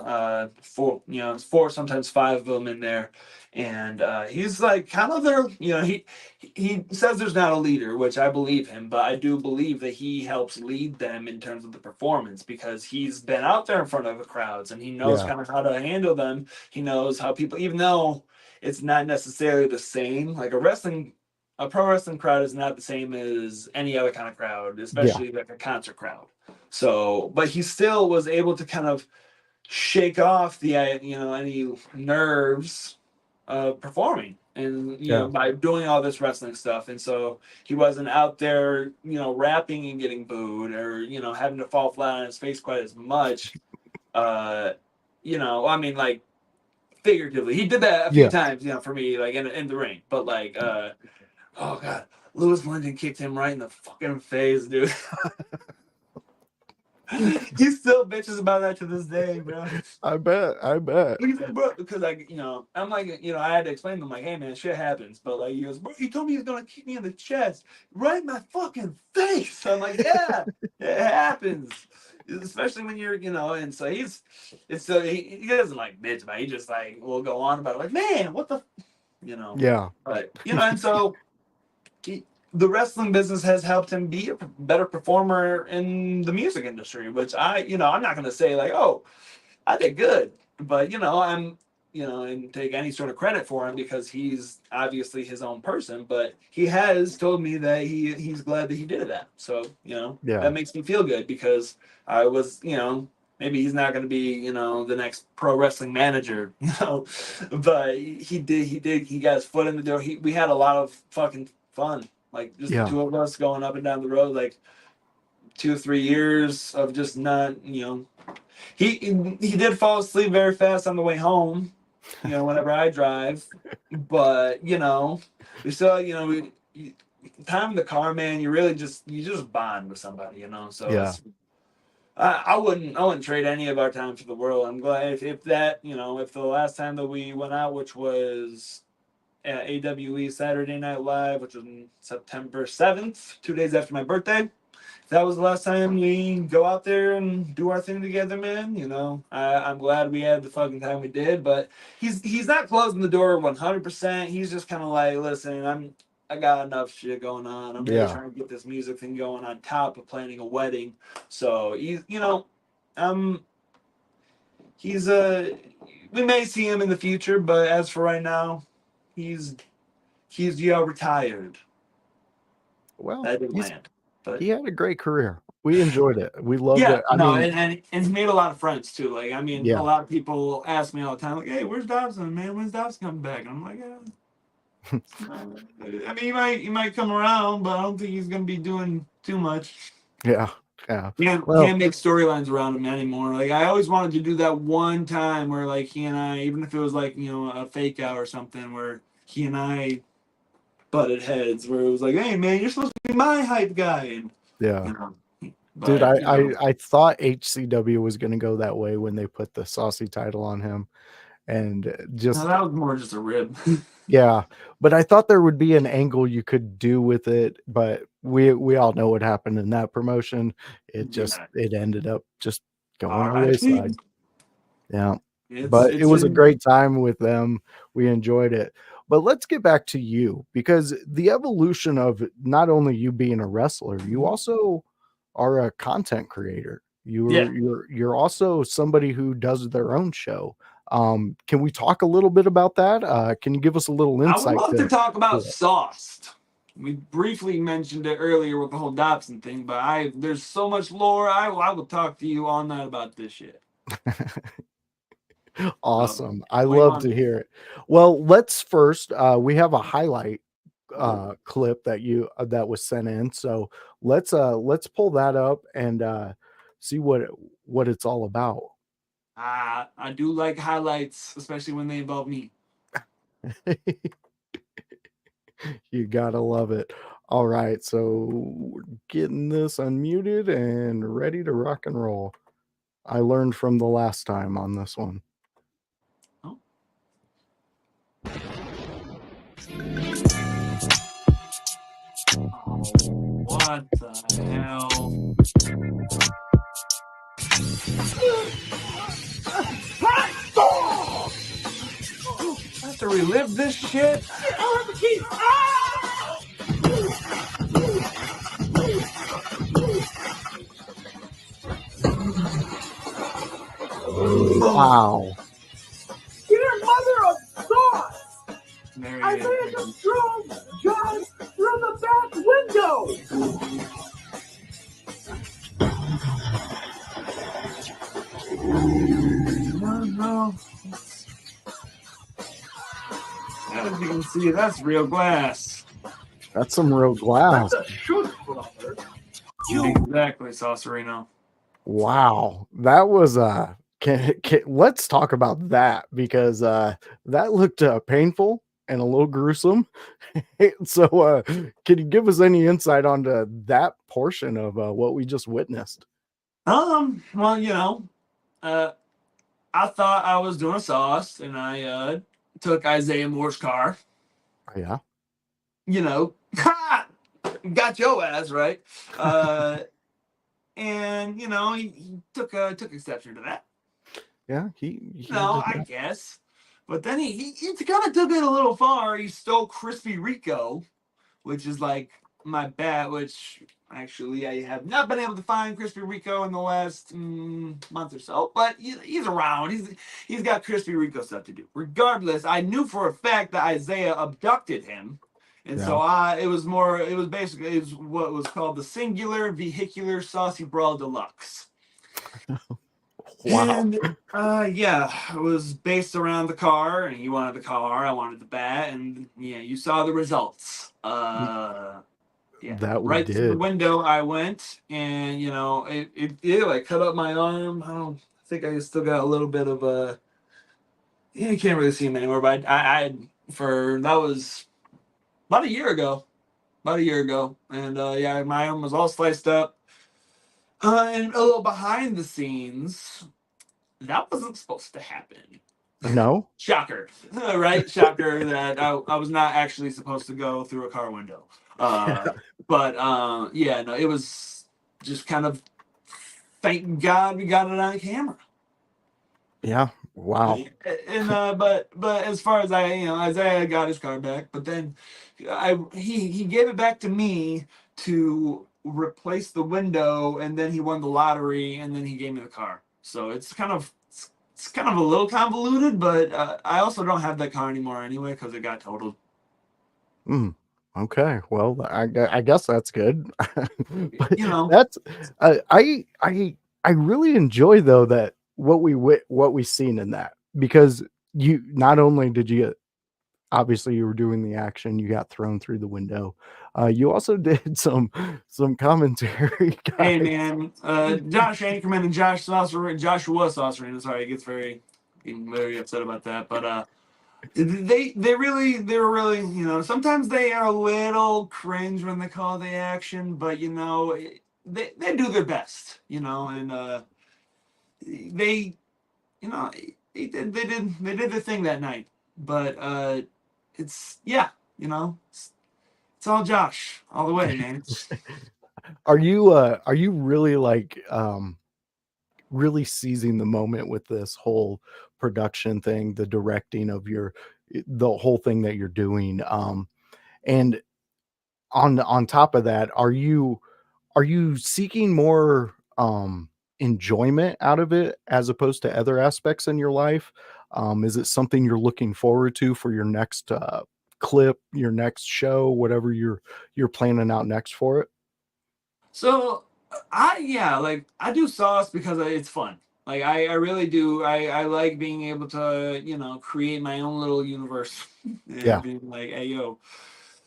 four, it's four, sometimes five of them in there, and he's like kind of their, he says there's not a leader, which I believe him, but I do believe that he helps lead them in terms of the performance because he's been out there in front of the crowds and he knows kind of how to handle them. He knows how people, even though it's not necessarily the same, like a pro wrestling crowd is not the same as any other kind of crowd, especially like a concert crowd. So, but he still was able to kind of shake off the any nerves of performing and by doing all this wrestling stuff. And so he wasn't out there rapping and getting booed or having to fall flat on his face quite as much. I mean, like, figuratively, he did that a few times for me, like in the ring, but like oh god, Lewis Linden kicked him right in the fucking face, dude. He still bitches about that to this day, bro. I bet. He's like, bro, because I'm like, I had to explain to him like, hey man, shit happens, but like he goes, bro, he told me he was gonna kick me in the chest, right in my fucking face. I'm like, yeah, it happens, especially when you're, and so he doesn't like bitch about it. He just like will go on about it, like, man, what the, Yeah. but and so. The wrestling business has helped him be a better performer in the music industry, which I'm not going to say like, oh, I did good, but I'm, and take any sort of credit for him because he's obviously his own person, but he has told me that he's glad that he did that. So, that makes me feel good because I was, maybe he's not going to be, the next pro wrestling manager, but he got his foot in the door. We had a lot of fucking fun. Like just the two of us going up and down the road, like 2 or 3 years of just not, he did fall asleep very fast on the way home, whenever I drive, but we still, time in the car, man, you just bond with somebody, so I wouldn't trade any of our time for the world. I'm glad if that, if the last time that we went out, which was at AWE Saturday Night Live, which was on September 7th, 2 days after my birthday. That was the last time we go out there and do our thing together, man. I'm glad we had the fucking time we did, but he's not closing the door 100%. He's just kind of like, listen, I got enough shit going on. I'm really trying to get this music thing going on top of planning a wedding. So he's we may see him in the future, but as for right now, he's retired. Well, That didn't land. But he had a great career. We enjoyed it. We loved yeah, it. I no, mean, and he made a lot of friends too. Like, I mean, a yeah. lot of people ask me all the time, like, "Hey, where's Dobson, man? When's Dobson coming back?" And I'm like, I mean, he might come around, but I don't think he's gonna be doing too much. Yeah. Yeah. Well, Can't make storylines around him anymore. Like, I always wanted to do that one time where, like, he and I, even if it was like, you know, a fake out or something, where he and I butted heads, where it was like, "Hey, man, you're supposed to be my hype guy," and yeah. you know, Dude, but you know, I thought HCW was going to go that way when they put the Saucy title on him. And no, just, that was more just a rib. yeah. But I thought there would be an angle you could do with it. But we all know what happened in that promotion. Yeah. It ended up just going the R.I.P. wayside. Yeah. It's But it was a in, great time with them. We enjoyed it. But let's get back to you, because the evolution of not only you being a wrestler, you also are a content creator. yeah. You're also somebody who does their own show. Can we talk a little bit about that? Can you give us a little I would insight love to talk to about Sauced. We briefly mentioned it earlier with the whole Dobson thing, but there's so much lore. I will talk to you all night about this shit. Awesome. I What do you love want? to hear it. Well, let's first we have a highlight clip that was sent in. So let's pull that up and see what it's all about. I do like highlights, especially when they involve me. You gotta love it. All right, so we're getting this unmuted and ready to rock and roll. I learned from the last time on this one. Oh. What the hell? I have to relive this shit? Wow. Dear mother of God! There I he may is. have thrown John through the back window! No. As you can see, that's real glass. That's some real glass. That's a shoot, brother. Exactly, Saucerino. Wow. That was let's talk about that, because that looked painful and a little gruesome. So can you give us any insight onto that portion of what we just witnessed? Well, you know, I thought I was doing a sauce, and I took Isaiah Moore's car. Yeah. You know, got your ass right. And you know, he took exception to that. Yeah, he No, did I that. guess. But then he kind of took it a little far. He stole Crispy Rico, which is like my bat, which actually I have not been able to find Crispy Rico in the last month or so, but he's around. He's got Crispy Rico stuff to do. Regardless, I knew for a fact that Isaiah abducted him. And so it was what was called the Singular Vehicular Saucy Brawl Deluxe. Wow. And yeah, it was based around the car, and he wanted the car, I wanted the bat, and yeah, you saw the results. Yeah, That we right through the did. window I went, and you know, it like cut up my arm. I think I still got a little bit of a. Yeah, you can't really see him anymore, but that was about a year ago. About a year ago, and yeah, my arm was all sliced up. And a little behind the scenes, that wasn't supposed to happen. No? Shocker, right? Shocker that I was not actually supposed to go through a car window. But yeah, no, it was just kind of, thank God we got it on camera. Yeah. Wow. And but as far as Isaiah got his car back, but then he gave it back to me to replace the window, and then he won the lottery, and then he gave me the car. So it's kind of it's kind of a little convoluted, but I also don't have that car anymore anyway because it got totaled. Mm, okay, well, I guess that's good. But You know, that's I really enjoy though that what we seen in that, because you not only did you get, obviously you were doing the action, you got thrown through the window. You also did some commentary, hey guys. man, Josh Anchorman and Joshua Saucer, sorry, he gets getting very upset about that, but they were really, sometimes they are a little cringe when they call the action, but they do their best, and they they did their thing that night, but it's yeah, it's all Josh all the way, man. Are you really like really seizing the moment with this whole production thing, the directing of the whole thing that you're doing? And on top of that, are you seeking more enjoyment out of it as opposed to other aspects in your life? Is it something you're looking forward to for your next clip, your next show, whatever you're planning out next for it? So like I do sauce because it's fun. Like I really do. I like being able to create my own little universe and Yeah, being like, hey yo,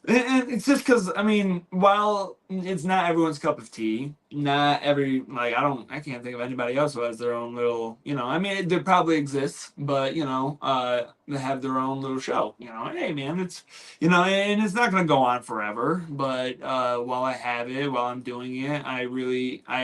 and it's just because I mean, while it's not everyone's cup of tea, not every like I can't think of anybody else who has their own little I mean, there probably exists, but they have their own little show. And hey man, it's and it's not gonna go on forever. But while I have it, while I'm doing it, I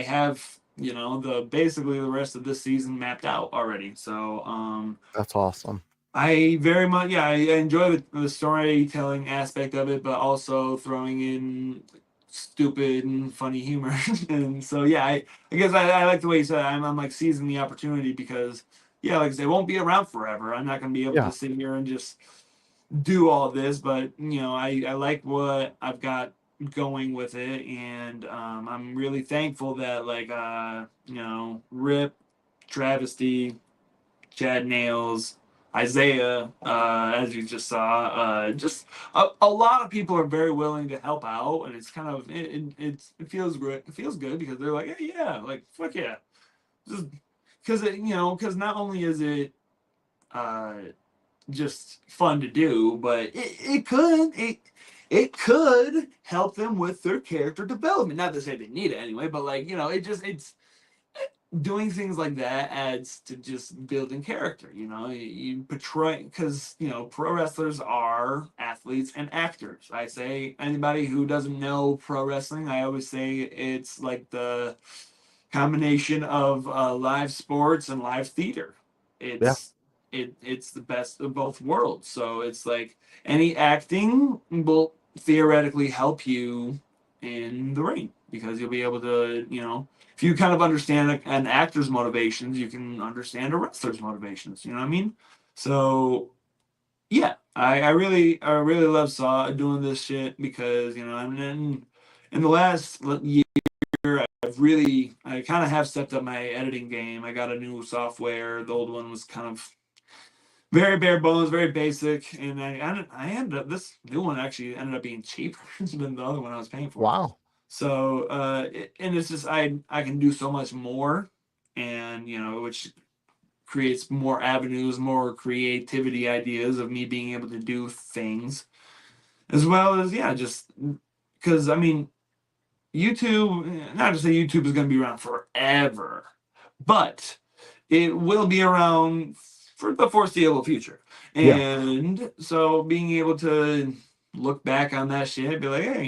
have the basically the rest of this season mapped out already. So that's awesome. I very much, yeah, I enjoy the storytelling aspect of it, but also throwing in stupid and funny humor. And so, yeah, I guess I like the way you said it. I'm like seizing the opportunity because, yeah, like I say, it won't be around forever. I'm not going to be able Yeah, to sit here and just do all this, but, I like what I've got going with it. And I'm really thankful that, like, Rip, Travesty, Chad Nails, Isaiah, as you just saw. Just a lot of people are very willing to help out, and it's kind of it feels great. It feels good because they're like, hey, yeah, like fuck yeah, just because not only is it uh, just fun to do, but it could help them with their character development. Not to say they need it anyway, but like it's doing things like that adds to just building character. You portray because pro wrestlers are athletes and actors. I say anybody who doesn't know pro wrestling, I always say it's like the combination of live sports and live theater. yeah, It's the best of both worlds. So it's like any acting will theoretically help you in the ring because you'll be able to, if you kind of understand an actor's motivations, you can understand a wrestler's motivations. You know what I mean? So yeah, I really love Saw doing this shit because and then in the last year I kind of have stepped up my editing game. I got a new software. The old one was kind of very bare bones, very basic, and I ended up this new one actually ended up being cheaper than the other one I was paying for. wow, So and it's just I can do so much more, and which creates more avenues, more creativity ideas of me being able to do things, as well as yeah, just because I mean YouTube, not to say YouTube is going to be around forever, but it will be around for the foreseeable future. yeah, And so being able to look back on that shit, be like, hey,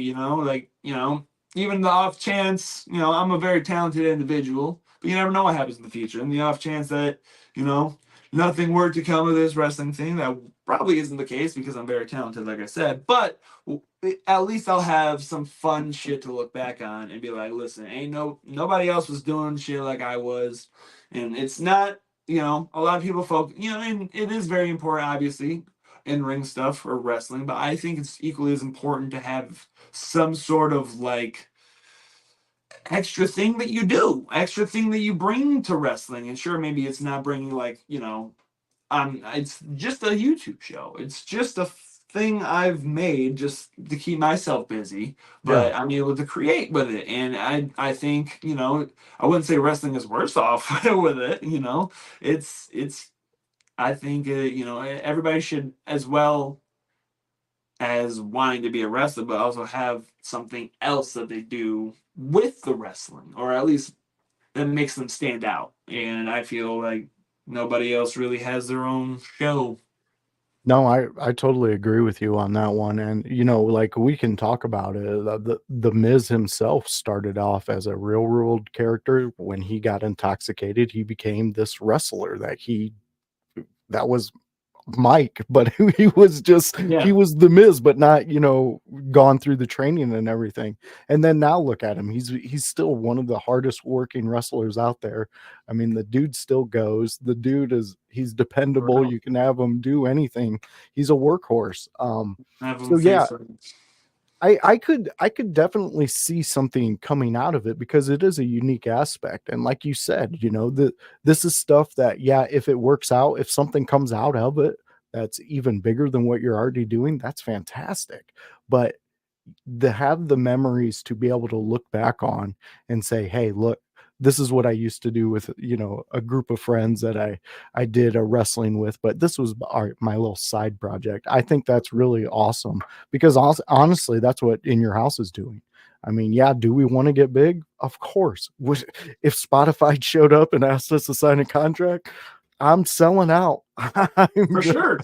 even the off chance, I'm a very talented individual, but you never know what happens in the future. And the off chance that, you know, nothing were to come of this wrestling thing, that probably isn't the case because I'm very talented, like I said, but at least I'll have some fun shit to look back on and be like, listen, ain't nobody else was doing shit like I was. And it's not, a lot of people and it is very important, obviously, in ring stuff or wrestling, but I think it's equally as important to have some sort of like extra thing that you do, extra thing that you bring to wrestling. And sure, maybe it's not bringing like, it's just a YouTube show. It's just a thing I've made just to keep myself busy, Yeah. but I'm able to create with it. And I think, I wouldn't say wrestling is worse off with it. It's I think everybody should, as well as wanting to be a wrestler, but also have something else that they do with the wrestling, or at least that makes them stand out. And I feel like nobody else really has their own show. No, I totally agree with you on that one. And like we can talk about it. The Miz himself started off as a real world character. When he got intoxicated, he became this wrestler that was Mike, but he Yeah, was the Miz, but not, gone through the training and everything. And then now look at him. He's still one of the hardest working wrestlers out there. I mean, the dude still goes. The dude he's dependable. right. You can have him do anything. He's a workhorse. Have them So yeah, face it. I could definitely see something coming out of it because it is a unique aspect. And like you said, this is stuff that, yeah, if it works out, if something comes out of it that's even bigger than what you're already doing, that's fantastic. But to have the memories to be able to look back on and say, hey, look, this is what I used to do with, a group of friends that I did a wrestling with, but this was my little side project. I think that's really awesome because honestly, that's what In Your House is doing. I mean, yeah, do we want to get big? Of course. If Spotify showed up and asked us to sign a contract, I'm selling out. I'm For just, sure.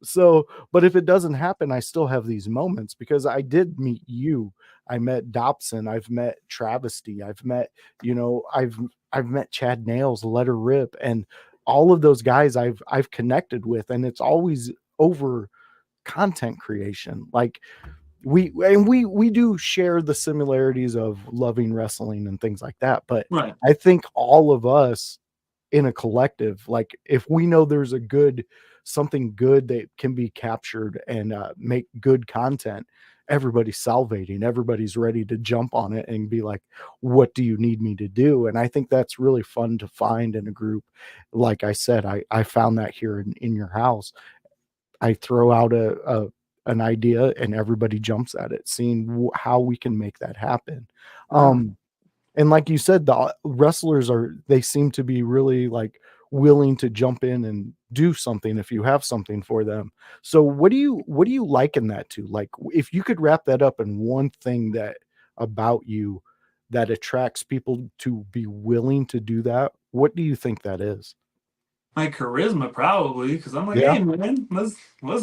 so, but if it doesn't happen, I still have these moments because I did meet you. I met Dobson. I've met Travesty. I've met, I've met Chad Nails, Let Her Rip, and all of those guys I've connected with, and it's always over content creation. Like we do share the similarities of loving wrestling and things like that, but Right. I think all of us in a collective, like if we know there's something good that can be captured and make good content, everybody's salivating, everybody's ready to jump on it and be like, what do you need me to do? And I think that's really fun to find in a group. Like I said, I found that here in Your House. I throw out an idea and everybody jumps at it, seeing how we can make that happen. Right. um and like you said, the wrestlers they seem to be really like willing to jump in and do something if you have something for them. So what do you liken that to? Like if you could wrap that up in one thing that about you that attracts people to be willing to do that, what do you think that is? My charisma, probably, because I'm like, Yeah. hey man, let's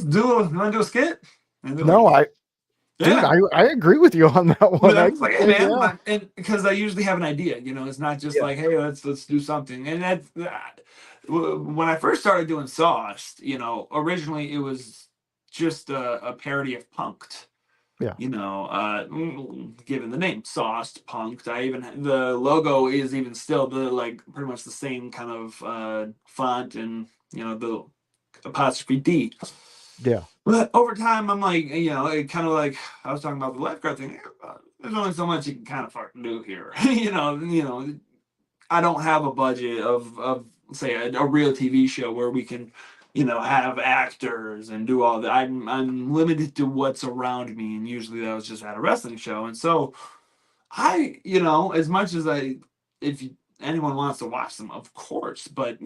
do you want to do a skit? And they're like, No, dude, yeah. I agree with you on that But one. I I'm just can like, hey say man, yeah. and because I usually have an idea, it's not just Yeah. like, hey, let's do something. And when I first started doing Sauced, originally it was just a parody of Punked. Yeah. Given the name Sauced, Punked, the logo is even still the like pretty much the same kind of font and the apostrophe D. Yeah. But over time, I'm like, it kind of like I was talking about the lifeguard thing. There's only so much you can kind of fucking do here. I don't have a budget of say a real TV show where we can, have actors and do all that. I'm limited to what's around me, and usually that was just at a wrestling show. And so as much as if anyone wants to watch them, of course, but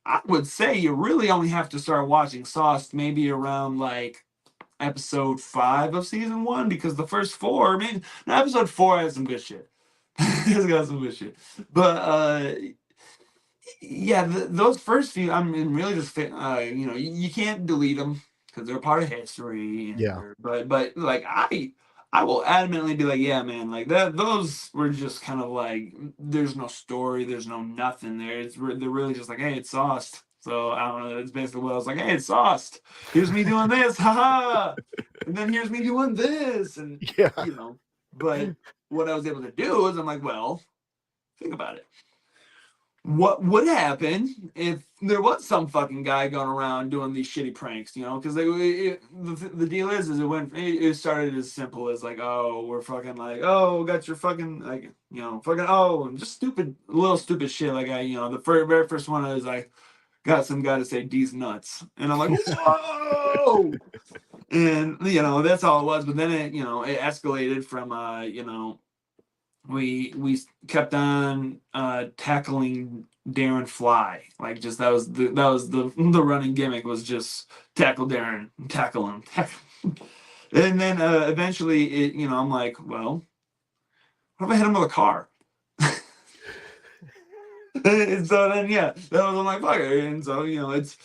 I would say you really only have to start watching Sauce maybe around like episode 5 of season 1, because the first 4, I mean, now episode 4 has some good shit. It's got some good shit, but yeah, those first few, I mean, really just you can't delete them because they're part of history, and Yeah. but like I will adamantly be like, yeah, man, like that those were just kind of like there's no story, there's no nothing there. They're really just like, hey, it's sauced. So I don't know. It's basically what I was like, hey, it's sauced. Here's me doing this, haha, and then here's me doing this, and Yeah. But what I was able to do is I'm like, well, think about it. what would happen if there was some fucking guy going around doing these shitty pranks, you know? Because the deal is it started as simple as like, oh, we're fucking like, oh, got your fucking like, you know, fucking oh, and just stupid, little stupid shit. Like you know, the very first one is like, got some guy to say D's nuts, and I'm like, whoa, and you know that's all it was. But then you know, it escalated from you know, we kept on tackling Darren Fly. Like just that was the running gimmick was just tackle Darren, tackle him, tackle. And then eventually it, you know, I'm like, well, what if I hit him with a car? And so then yeah, that was I'm like, fuck it. And so, you know, it's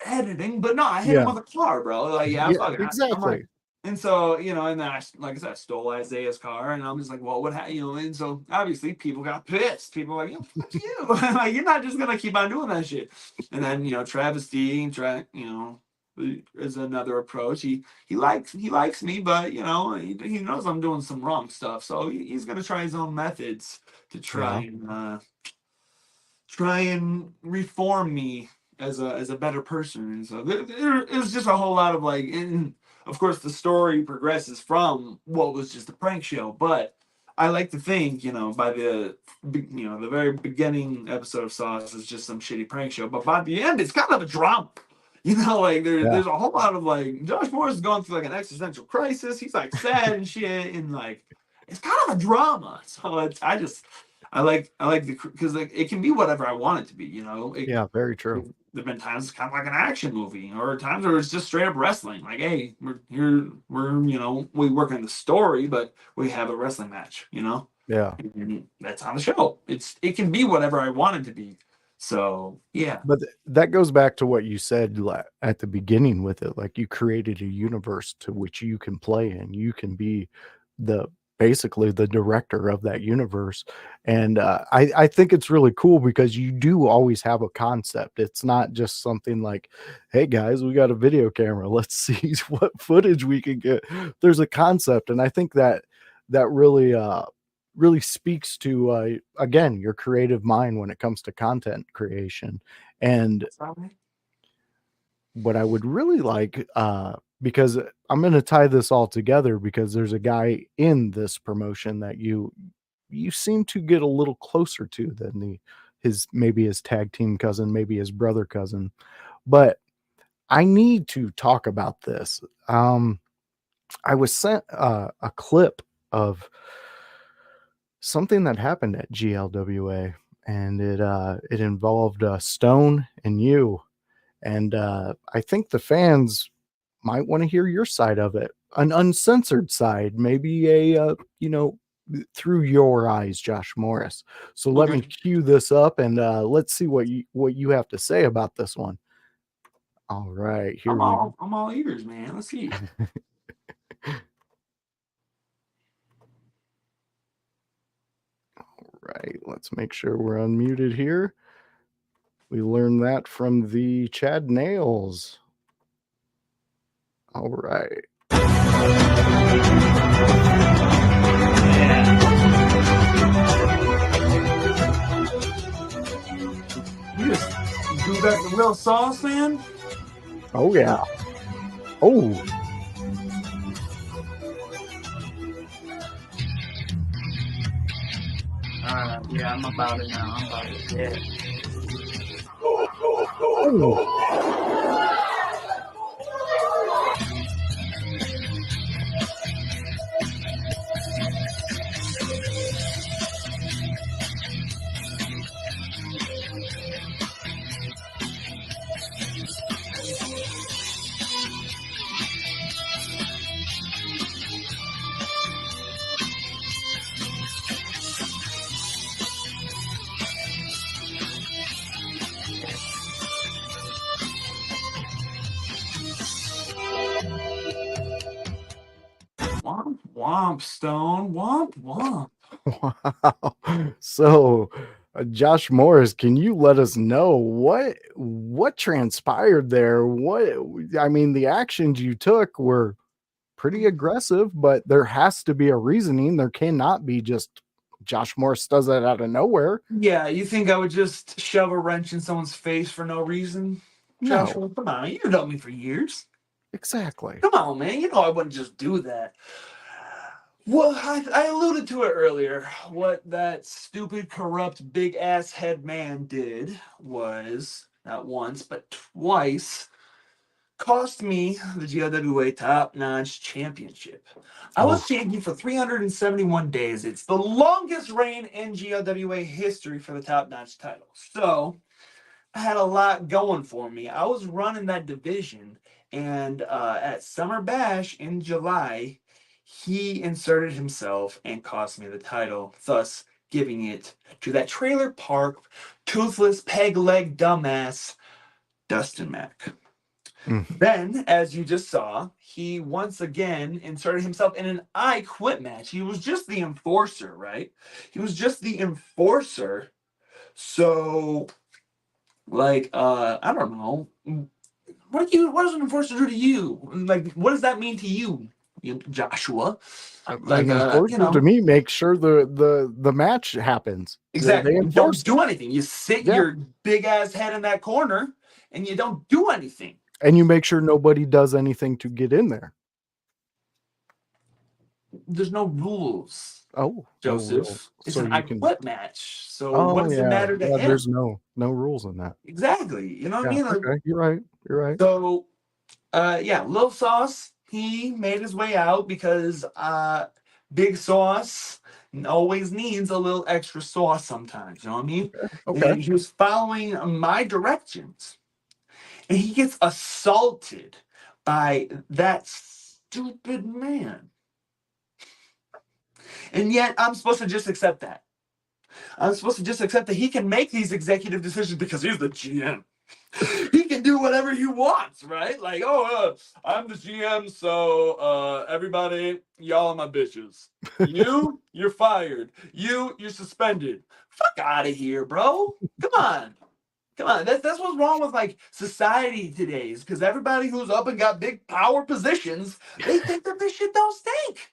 editing, but no, I hit him Yeah. with a car, bro. Like, yeah, Yeah, fuck it. I'm like, exactly. and so, you know, and then like I said, I stole Isaiah's car, and I'm just like, well, you know, and so obviously people got pissed. People were like, you know, fuck you. Like, you're not just gonna keep on doing that shit. And then, you know, Travesty, you know, is another approach. He likes me, but you know, he knows I'm doing some wrong stuff, so he's gonna try his own methods to Yeah. try and reform me as a better person. And so it was just a whole lot of like, and of course the story progresses from what was just a prank show, but I like to think, you know, by the very beginning episode of Sauce is just some shitty prank show, but by the end it's kind of a drama. You know, like Yeah. there's a whole lot of like Josh Morris is going through like an existential crisis. He's like sad and shit, and like it's kind of a drama. So I like the because like it can be whatever I want it to be. You know, Yeah, very true. there've been times it's kind of like an action movie, or times where it's just straight up wrestling. Like, hey, we're here, you know, we work on the story, but we have a wrestling match. You know, Yeah. and that's on the show. It can be whatever I want it to be. So yeah, But that goes back to what you said at the beginning with it. Like you created a universe to which you can play in. You can be the basically the director of that universe. And I think it's really cool because you do always have a concept. It's not just something like, hey guys, we got a video camera. Let's see what footage we can get. There's a concept. And I think that really speaks to again your creative mind when it comes to content creation. And what I would really like because I'm going to tie this all together because there's a guy in this promotion that you seem to get a little closer to than maybe his tag team cousin, maybe his brother cousin. But I need to talk about this. I was sent a clip of something that happened at GLWA, and it involved Stone and you, and I think the fans might want to hear your side of it, an uncensored side, maybe you know, through your eyes, Josh Morris. So let me okay. cue this up, and let's see what you have to say about this one. All right, here we go. I'm all ears, man. Let's see. Right, let's make sure we're unmuted here. We learned that from the Chad Nails. All right. You just do that the real sauce, man. Oh yeah. Oh. Yeah, I'm about it now. I'm about it. Yeah. Oh. Womp womp, Stone. Womp womp. Wow. So, Josh Morris, can you let us know what transpired there? I mean, the actions you took were pretty aggressive, but there has to be a reasoning. There cannot be just Josh Morris does that out of nowhere. Yeah, you think I would just shove a wrench in someone's face for no reason? No, Joshua, come on. You've known me for years. exactly. Come on, man. You know I wouldn't just do that. Well, I alluded to it earlier. What that stupid, corrupt, big ass head man did was not once, but twice cost me the GLWA Top Notch Championship. I Oh, was champion for 371 days. It's the longest reign in GLWA history for the Top Notch title. So I had a lot going for me. I was running that division, and at Summer Bash in July, he inserted himself and cost me the title, thus giving it to that trailer park, toothless, peg leg dumbass, Dustin Mack. mm. Then, as you just saw, he once again inserted himself in an I Quit match. He was just the enforcer, right? He was just the enforcer. So, like, I don't know. What does an enforcer do to you? Like, what does that mean to you, Joshua? Like, An enforcer to me makes sure the match happens. exactly. They You don't enforce. do anything. You sit Yeah, your big ass head in that corner and you don't do anything. and you make sure nobody does anything to get in there. There's no rules, Oh, no rule. Joseph. It's So an I you can. Quit match. So what Oh does it yeah, matter to yeah. him? There's no rules in that. Exactly. You know what I Yeah. mean? Like, Okay. You're right. You're right. so yeah, Lil Sauce, he made his way out because Big Sauce always needs a little extra sauce sometimes, you know what I mean? Okay. And he was following my directions. And he gets assaulted by that stupid man. And yet I'm supposed to just accept that. I'm supposed to just accept that he can make these executive decisions because he's the GM. He can do whatever he wants, right? Like, I'm the GM, so everybody, y'all are my bitches. You're fired. You're suspended. Fuck out of here, bro. Come on. Come on. That's what's wrong with like society today, is because everybody who's up and got big power positions, they think that this shit don't stink.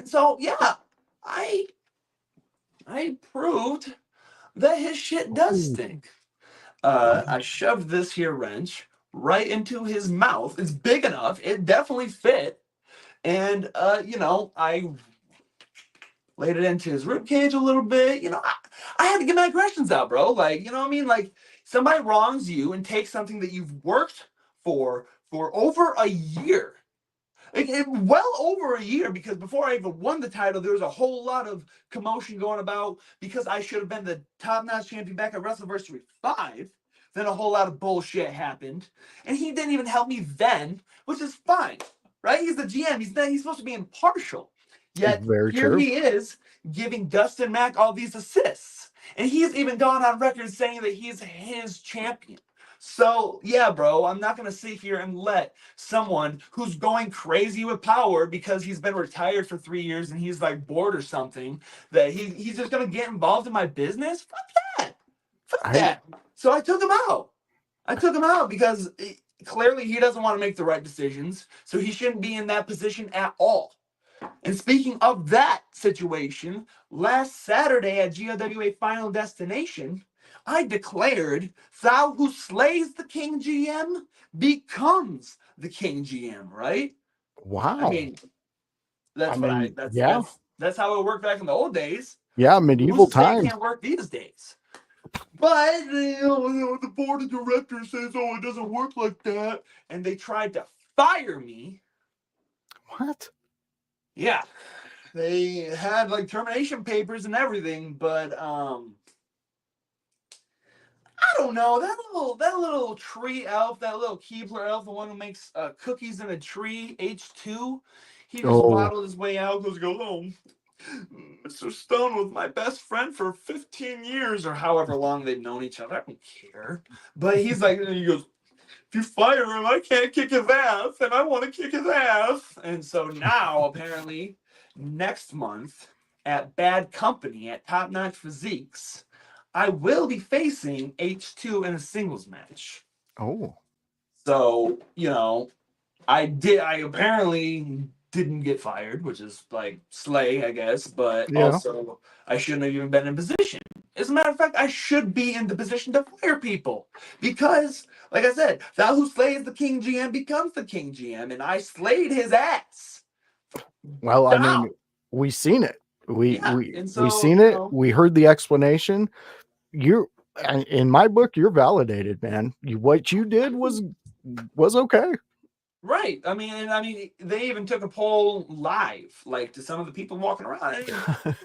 And so yeah, I proved that his shit does Ooh. stink. I shoved this here wrench right into his mouth. It's big enough. It definitely fit. And, I laid it into his rib cage a little bit. I had to get my aggressions out, bro. Like, you know what I mean? Like, somebody wrongs you and takes something that you've worked for over a year. Well over a year, because before I even won the title, there was a whole lot of commotion going about because I should have been the top-notch champion back at WrestleVersary 5. Then a whole lot of bullshit happened, and he didn't even help me then, which is fine, right? He's the GM. He's supposed to be impartial. Yet Very here true. he is giving Dustin Mack all these assists, and he's even gone on record saying that he's his champion. So yeah, bro, I'm not gonna sit here and let someone who's going crazy with power because he's been retired for 3 years and he's like bored or something, that he's just gonna get involved in my business. Fuck that. Fuck that. So I took him out. Because clearly he doesn't want to make the right decisions, so he shouldn't be in that position at all. And speaking of that situation, last Saturday at GLWA Final Destination, I declared, "Thou who slays the King GM becomes the King GM," right? Wow. I mean, Yeah. that's how it worked back in the old days. Yeah. Medieval Who's to say it times. can't work these days? But the board of directors says, "Oh, it doesn't work like that," and they tried to fire me. What? Yeah, they had like termination papers and everything, but I don't know, that little tree elf, that little Keebler elf, the one who makes cookies in a tree, H2. He just Oh, waddled his way out, goes, "Oh, Mr. Stone was my best friend for 15 years or however long they've known each other. I don't care." But he goes, "If you fire him, I can't kick his ass, and I want to kick his ass." And so now, apparently, next month at Bad Company at Top Notch Physiques, I will be facing H2 in a singles match. oh. So, I apparently didn't get fired, which is like slay, I guess, but Yeah. also I shouldn't have even been in position. As a matter of fact, I should be in the position to fire people because, like I said, thou who slays the king GM becomes the king GM, and I slayed his ass. Well, I Down. mean, we seen it. Yeah, and We so seen it. We heard the explanation. You, in my book, you're validated, man. What you did was okay. right. I mean, they even took a poll live, like to some of the people walking around. And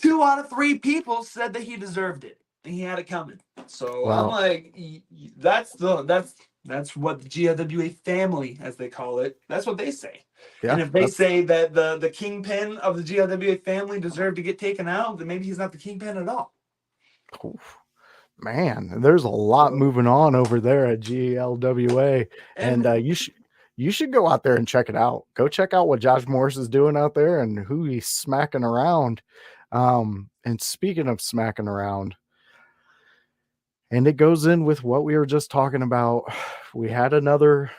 2 out of 3 people said that he deserved it and he had it coming. So I'm Well, like, that's what the GLWA family, as they call it, that's what they say. yeah, And if they that's say that the kingpin of the GLWA family deserved to get taken out, then maybe he's not the kingpin at all. oof, man. There's a lot So, moving on over there at GLWA, and and you should go out there and check it out. Go check out what Josh Morris is doing out there and who he's smacking around. And speaking of smacking around, and it goes in with what we were just talking about. We had another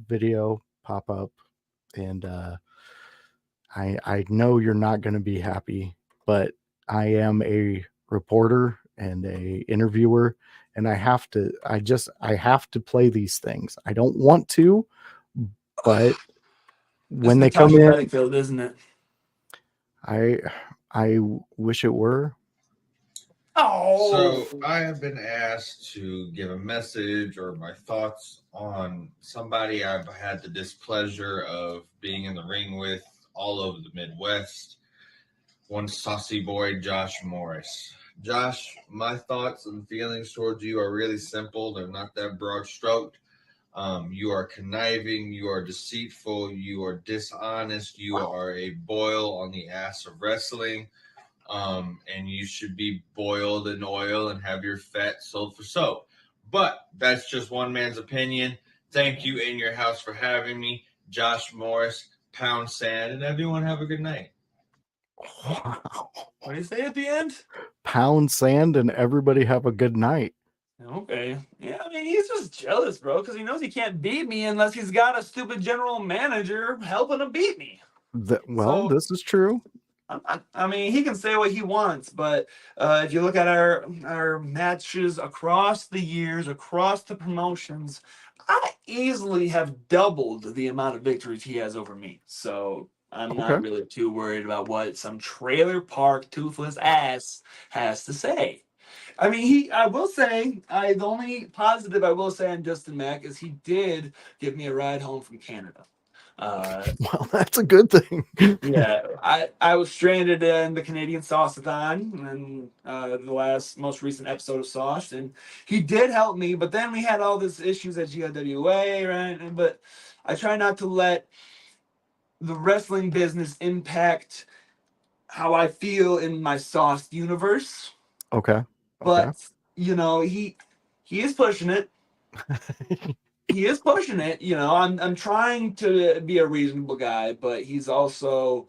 video pop up, and I know you're not going to be happy, but I am a reporter and a interviewer, and I have to play these things. I don't want to, but it's when they come Natasha in, Bedingfield, isn't it? I wish it were. Oh, So I have been asked to give a message or my thoughts on somebody I've had the displeasure of being in the ring with all over the Midwest. One saucy boy, Josh Morris. Josh, my thoughts and feelings towards you are really simple. They're not that broad stroked. You are conniving, you are deceitful, you are dishonest, you are a boil on the ass of wrestling. And you should be boiled in oil and have your fat sold for soap. But that's just one man's opinion. Thank you in your house for having me, Josh Morris, Pound Sand, and everyone have a good night. Wow. what do you say at the end? Pound sand and everybody have a good night. Okay. Yeah, I mean, he's just jealous, bro, because he knows he can't beat me unless he's got a stupid general manager helping him beat me. Well, So, this is true. I mean, he can say what he wants, but if you look at our matches across the years, across the promotions, I easily have doubled the amount of victories he has over me. So I'm Okay. not really too worried about what some trailer park toothless ass has to say. I mean, I will say, the only positive I will say on Justin Mack is he did give me a ride home from Canada. Well, that's a good thing. Yeah, I was stranded in the Canadian Sauce-a-thon and the most recent episode of Sauce, and he did help me. But then we had all these issues at GLWA, right? But I try not to let the wrestling business impact how I feel in my Sauce universe. Okay. Okay. But he is pushing it. He is pushing it. I'm trying to be a reasonable guy, but he's also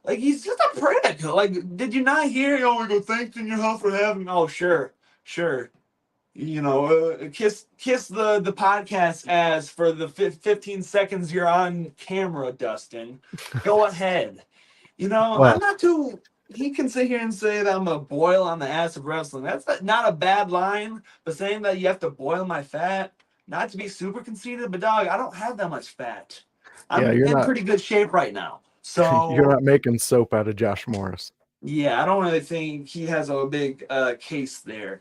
like he's just a prick. Like, did you not hear? Oh, we go thanks in your house for having. Oh, sure, sure. Kiss the podcast ass for the 15 seconds you're on camera, Dustin. Go ahead. I'm Well, not too. He can sit here and say that I'm a boil on the ass of wrestling. That's not a bad line, but saying that you have to boil my fat, not to be super conceited, but dog, I don't have that much fat. yeah, I'm in pretty good shape right now. you're So not making soap out of Josh Morris. yeah, I don't really think he has a big case there.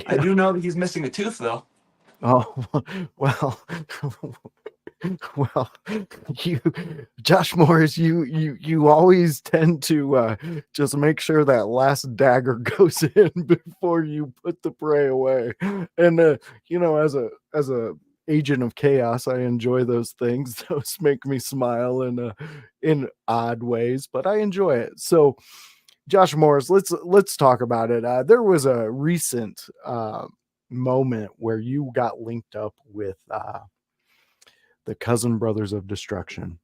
I Yeah. do know that he's missing a tooth though. Oh, well, well, you, Josh Morris, you always tend to just make sure that last dagger goes in before you put the prey away. And as a agent of chaos, I enjoy those things. Those make me smile in odd ways, but I enjoy it. So, Josh Morris, let's talk about it. There was a recent moment where you got linked up with the Cousin Brothers of Destruction,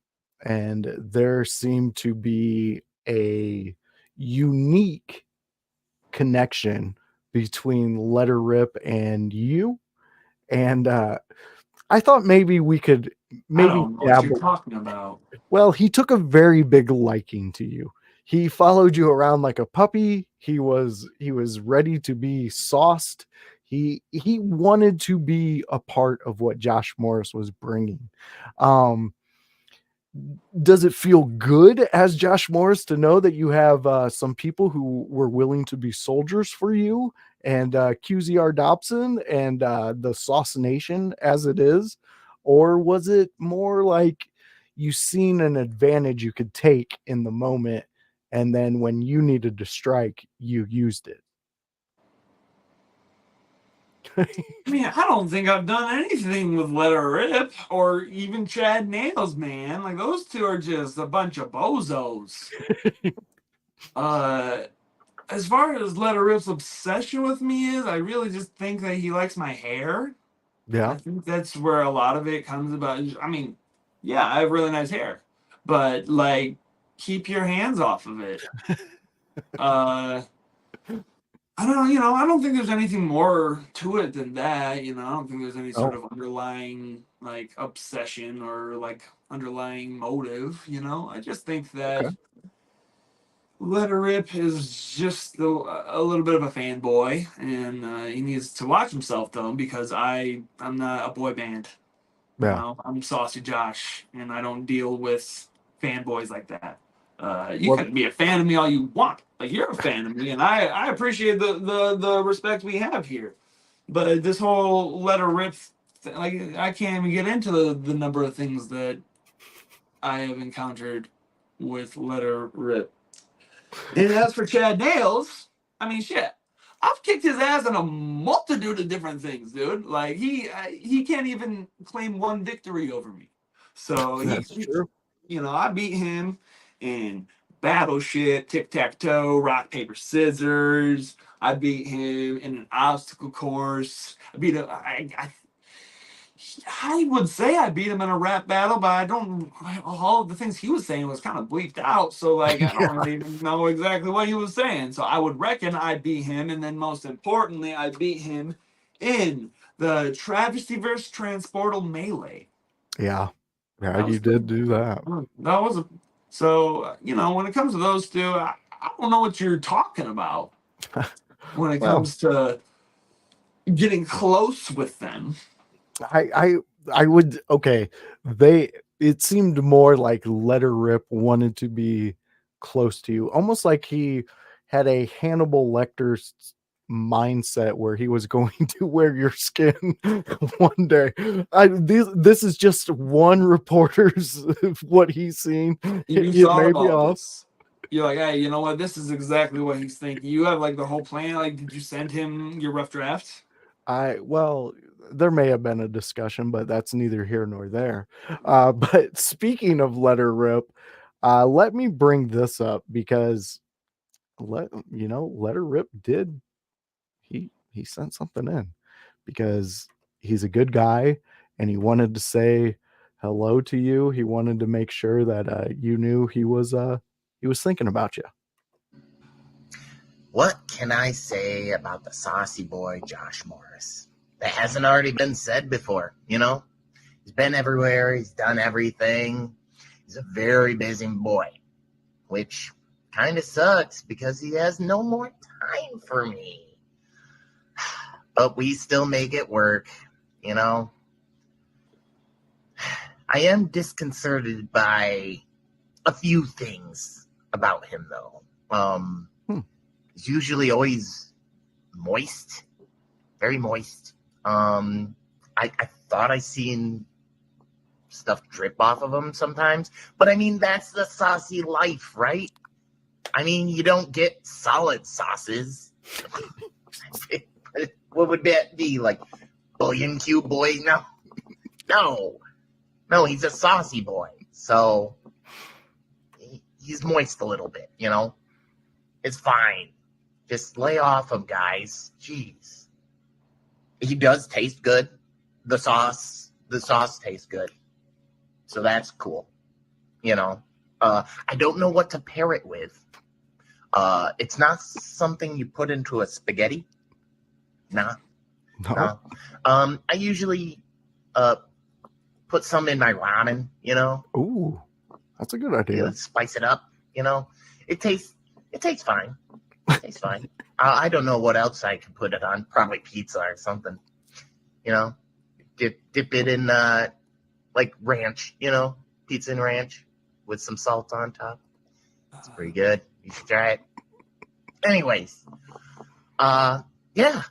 and there seemed to be a unique connection between Letter Rip and you. And I thought maybe we could I maybe don't know what you're dabbled. talking about. Well, he took a very big liking to you. He followed you around like a puppy. He was ready to be sauced. He wanted to be a part of what Josh Morris was bringing. Um, does it feel good as Josh Morris to know that you have some people who were willing to be soldiers for you and QZR Dobson and the Sauce Nation as it is? Or was it more like you seen an advantage you could take in the moment, and then when you needed to strike, you used it? I mean, I don't think I've done anything with Let Her Rip or even Chad Nails, man. Like those two are just a bunch of bozos. Uh, as far as Let Her Rip's obsession with me is, I really just think that he likes my hair. I Yeah. think that's where a lot of it comes about. I mean, yeah, I have really nice hair, but like, keep your hands off of it. Uh, I don't know, I don't think there's anything more to it than that. I don't think there's any sort Oh, of underlying like obsession or like underlying motive. I just think that okay. Let Her Rip is just a little bit of a fanboy, and he needs to watch himself though because I'm not a boy band. Yeah. I'm Saucy Josh, and I don't deal with fanboys like that. You Well, can be a fan of me all you want. Like you're a fan of me, and I appreciate the respect we have here. But this whole Let Her Rip, like I can't even get into the number of things that I have encountered with Let Her Rip. And as for Chad Nails, I mean, shit. I've kicked his ass in a multitude of different things, dude. Like he can't even claim one victory over me. So that's true. I beat him in battle shit, tic tac toe, rock paper scissors. I beat him in an obstacle course. I beat him. I would say I beat him in a rap battle, but I don't. All of the things he was saying was kind of bleeped out, so like I don't Yeah. really even know exactly what he was saying. So I would reckon I beat him, and then most importantly, I beat him in the Travesty vs. Transportal melee. Yeah. Yeah, That you was did do that. that was a, so when it comes to those two, I don't know what you're talking about when it Well, comes to getting close with them. I I I would okay. They it seemed more like Let Her Rip wanted to be close to you, almost like he had a Hannibal Lecter's mindset where he was going to wear your skin one day. This is just one reporter's what he's seen. You It thought may be about off. this. You're like, hey, you know what? This is exactly what he's thinking. You have like the whole plan. Like, did you send him your rough draft? Well, there may have been a discussion, but that's neither here nor there. But speaking of Let Her Rip, let me bring this up because Let Her Rip did he sent something in because he's a good guy and he wanted to say hello to you. He wanted to make sure that you knew he was thinking about you. What can I say about the saucy boy, Josh Morris? That hasn't already been said before, He's been everywhere. He's done everything. He's a very busy boy, which kind of sucks because he has no more time for me. But we still make it work, I am disconcerted by a few things about him, though. He's usually always moist, very moist. I thought I seen stuff drip off of him sometimes, but I mean that's the saucy life, right? I mean you don't get solid sauces. What would that be like? Billion cube boy? No. He's a saucy boy, so he's moist a little bit. It's fine. Just lay off him, guys. Jeez. He does taste good. The sauce tastes good. So that's cool. I don't know what to pair it with. It's not something you put into a spaghetti. Nah. No. I usually put some in my ramen, you know. Ooh, that's a good idea. Spice it up, you know. It tastes fine. Tastes fine. I don't know what else I could put it on. Probably pizza or something, you know. Dip it in like ranch, you know, pizza and ranch with some salt on top. It's pretty good. You should try it. Anyways, yeah,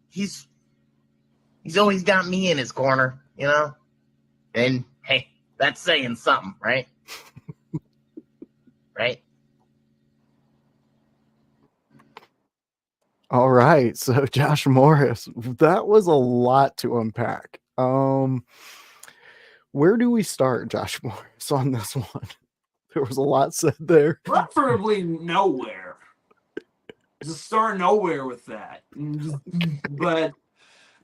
he's always got me in his corner, you know. And hey, that's saying something, right? Right? All right. So Josh Morris, that was a lot to unpack. Where do we start, Josh Morris, on this one? There was a lot said there. Preferably nowhere. Just start nowhere with that. But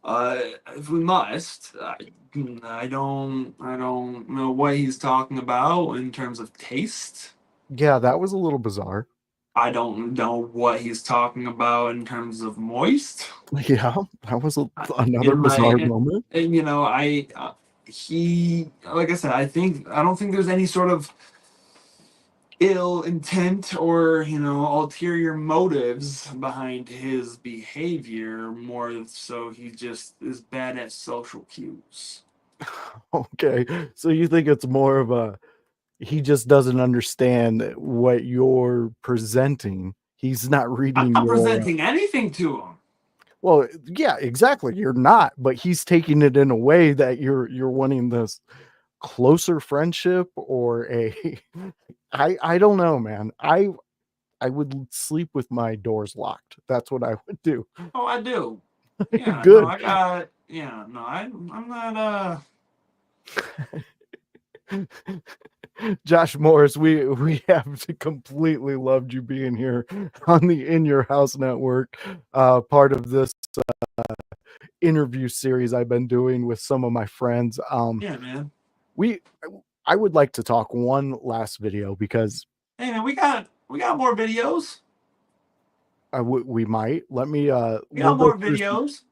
if we must, I don't know what he's talking about in terms of taste. Yeah, that was a little bizarre. I don't know what he's talking about in terms of moist. Yeah, that was another bizarre moment. And you know, he, like I said, I don't think there's any sort of ill intent or, you know, ulterior motives behind his behavior. More so, he just is bad at social cues. Okay, so you think it's more of a he just doesn't understand what you're presenting. He's not reading I'm not your presenting anything to him. well, yeah, exactly. You're not, but he's taking it in a way that you're wanting this closer friendship or a I don't know, man. I would sleep with my doors locked. That's what I would do. Oh, I do. Yeah, no, Good. I got. Yeah, no, I'm not. Josh Morris, we have completely loved you being here on the In Your House Network, part of this interview series I've been doing with some of my friends. Yeah, man. I would like to talk one last video because Hey, man, we got more videos. we might let me We got more videos.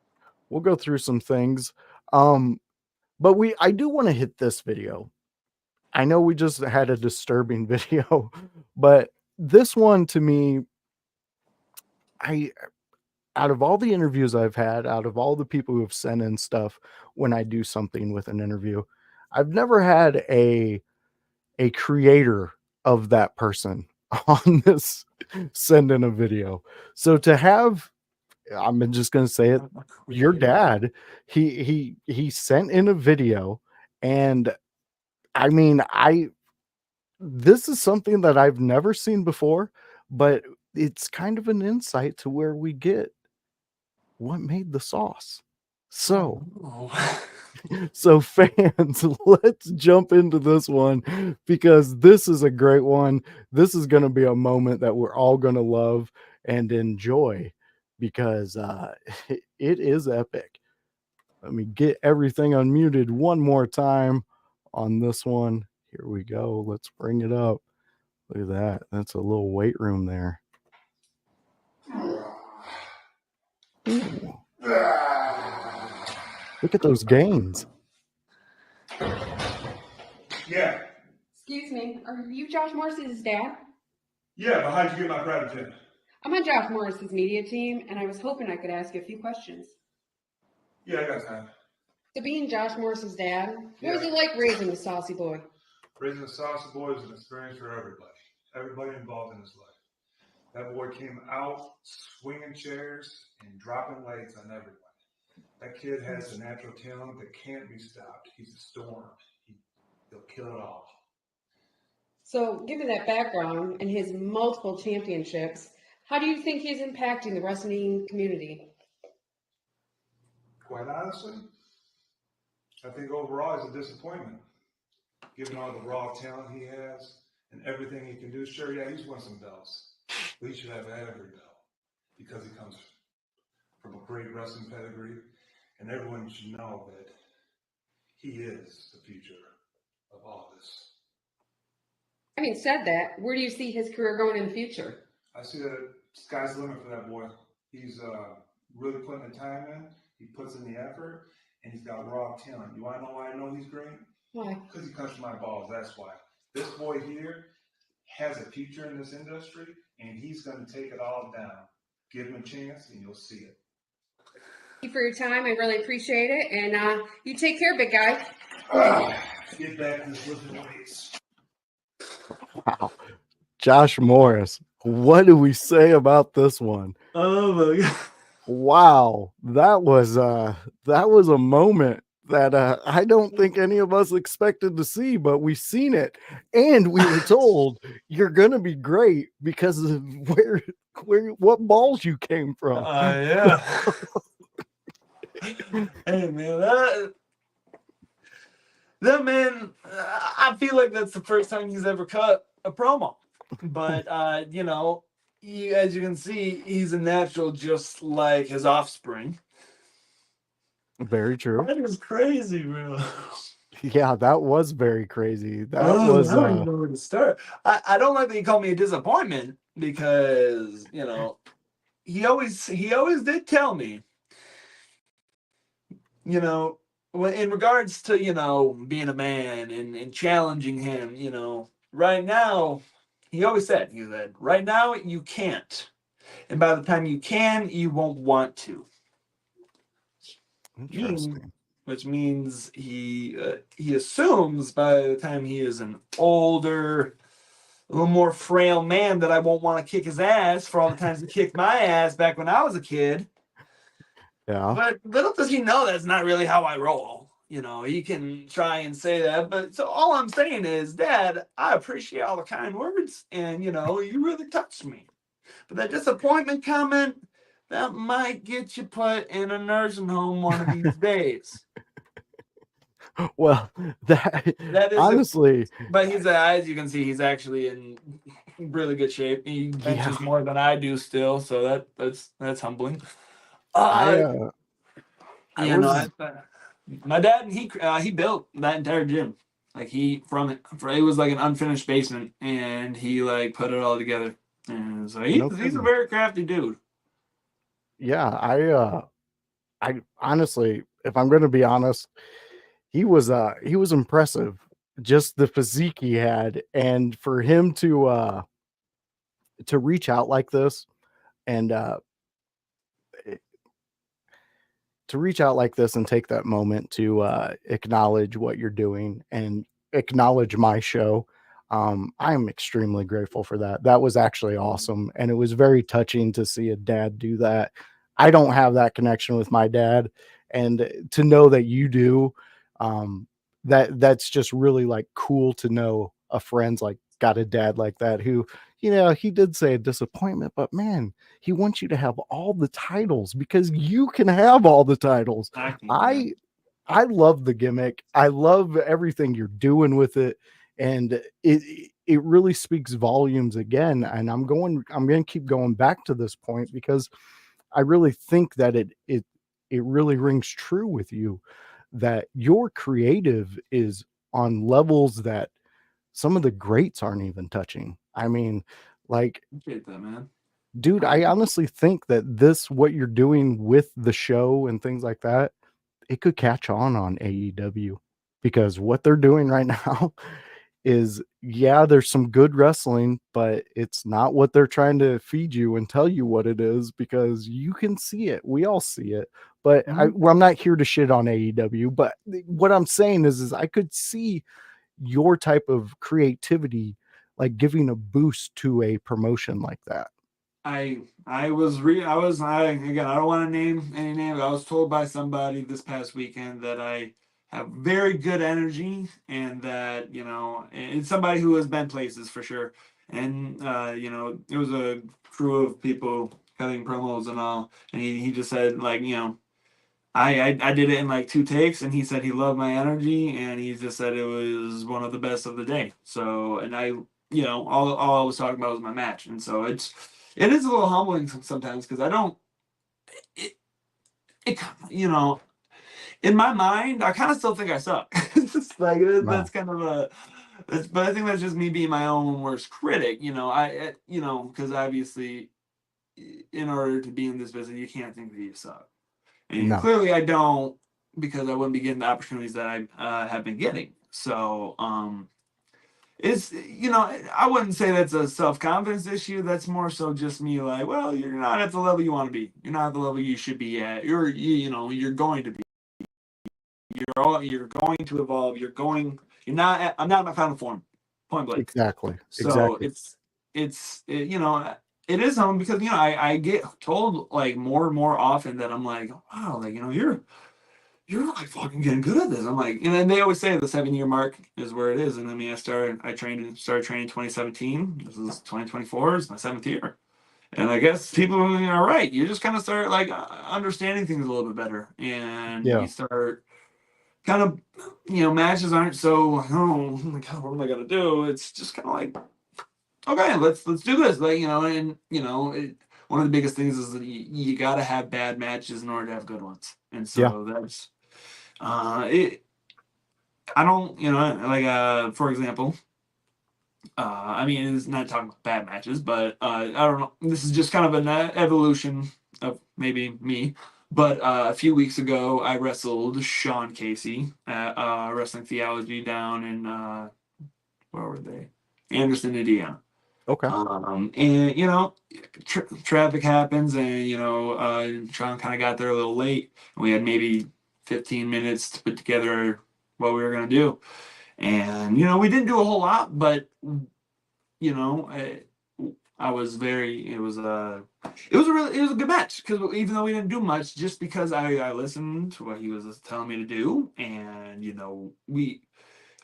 We'll go through some things. But I do want to hit this video. I know we just had a disturbing video, but this one to me, out of all the interviews I've had, out of all the people who have sent in stuff when I do something with an interview, I've never had a creator of that person on this send in a video. So to have, I'm just going to say it, your dad, he sent in a video, and I mean, this is something that I've never seen before, but it's kind of an insight to where we get what made the sauce. So, so fans, let's jump into this one because this is a great one. This is going to be a moment that we're all going to love and enjoy because it is epic. Let me get everything unmuted one more time on this one. Here we go. Let's bring it up. Look at that. That's a little weight room there. Ooh. Look at those gains. Yeah. Excuse me, are you Josh Morris's dad? Yeah, but how'd you get my private jet? I'm on Josh Morris's media team, and I was hoping I could ask you a few questions. Yeah, I got time. So being Josh Morris's dad, what was it like raising a saucy boy? Raising a Saucy boy is an experience for everybody. Everybody involved in his life. That boy came out swinging chairs and dropping lights on everyone. That kid has a natural talent that can't be stopped. He's a storm. He'll kill it all. So given that background and his multiple championships, how do you think he's impacting the wrestling community? Quite honestly, I think overall he's a disappointment. Given all the raw talent he has and everything he can do, sure, yeah, he's won some belts. But he should have every belt because he comes from a great wrestling pedigree, and everyone should know that he is the future of all this. Having said that, where do you see his career going in the future? I see that sky's the limit for that boy. He's really putting the time in. He puts in the effort, and he's got raw talent. You want to know why I know he's great? Why? Because he comes to my balls, that's why. This boy here has a future in this industry, and he's going to take it all down. Give him a chance, and you'll see it. Thank you for your time. I really appreciate it. And you take care, big guy. Get back to this living ways. Wow. Josh Morris, what do we say about this one? Oh my god. Wow, that was a moment that I don't think any of us expected to see, but we've seen it, and we were told you're gonna be great because of where what balls you came from. Yeah. Hey man, that man, I feel like that's the first time he's ever cut a promo. But you know, as you can see, he's a natural, just like his offspring. Very true. That is crazy, bro. Yeah, that was very crazy. That Oh, was I don't even know where to start. I don't like that he called me a disappointment because you know he always did tell me, you know, when in regards to being a man and challenging him, right now he always said right now you can't, and by the time you can, you won't want to. interesting. Which means he assumes by the time he is an older, a little more frail man that I won't want to kick his ass for all the times he kicked my ass back when I was a kid. Yeah. But little does he know that's not really how I roll. He can try and say that, but so all I'm saying is, Dad, I appreciate all the kind words, and you really touched me. But that disappointment comment, that might get you put in a nursing home one of these days. Well, that is honestly, but he's as you can see, he's actually in really good shape. He benches more than I do still, so that's humbling. I was My dad, he built that entire gym. Like it was like an unfinished basement, and he like put it all together. And so he's a very crafty dude. Yeah, I honestly, if I'm going to be honest, he was impressive. Just the physique he had, and for him to reach out like this, and to reach out like this and take that moment to acknowledge what you're doing and acknowledge my show. I'm extremely grateful for that. That was actually awesome. And it was very touching to see a dad do that. I don't have that connection with my dad. And to know that you do, that's just really like cool to know a friend's like got a dad like that who, he did say a disappointment, but man, he wants you to have all the titles because you can have all the titles. I love the gimmick. I love everything you're doing with it, and it really speaks volumes again. And I'm going to keep going back to this point because I really think that it really rings true with you that your creative is on levels that some of the greats aren't even touching. I mean, like, appreciate that, man. Dude, I honestly think that what you're doing with the show and things like that, it could catch on AEW because what they're doing right now is, yeah, there's some good wrestling, but it's not what they're trying to feed you and tell you what it is because you can see it. We all see it. But I'm not here to shit on AEW, but what I'm saying is I could see your type of creativity like giving a boost to a promotion like that. I again, I don't want to name any names. I was told by somebody this past weekend that I have very good energy and that, it's somebody who has been places for sure. And it was a crew of people cutting promos and all. And he just said like, I did it in like 2 takes, and he said he loved my energy, and he just said it was one of the best of the day. So, and all I was talking about was my match, and so it is a little humbling sometimes because I don't, it, it, in my mind, I kind of still think I suck. It's just like that's kind of but I think that's just me being my own worst critic. Because obviously, in order to be in this business, you can't think that you suck. And clearly I don't, because I wouldn't be getting the opportunities that I have been getting. So it's, I wouldn't say that's a self-confidence issue. That's more so just me like, well, you're not at the level you want to be. You're not at the level you should be at. You're going to be. You're going to evolve. You're not I'm not at my final form. Point blank. Exactly. So Exactly. it is something because I get told like more and more often that I'm like, wow, like you're like fucking getting good at this. I'm like, and then they always say the 7-year mark is where it is. And I mean, started training 2017. This is 2024. It's my 7th year. And I guess people are right. You just kind of start like understanding things a little bit better, and Yeah. you start kind of, matches aren't so, oh my God, what am I gonna do? It's just kind of like, okay, let's do this. Like, one of the biggest things is that you got to have bad matches in order to have good ones, and so that's it. I don't, like for example, I mean, it's not talking about bad matches, but I don't know. This is just kind of an evolution of maybe me. But a few weeks ago, I wrestled Sean Casey at Wrestling Theology down in where were they? Anderson, Indiana. Okay. And traffic happens, and Sean kind of got there a little late, and we had maybe 15 minutes to put together what we were gonna do. And we didn't do a whole lot, but I was very. It was a good match because even though we didn't do much, just because I listened to what he was telling me to do, and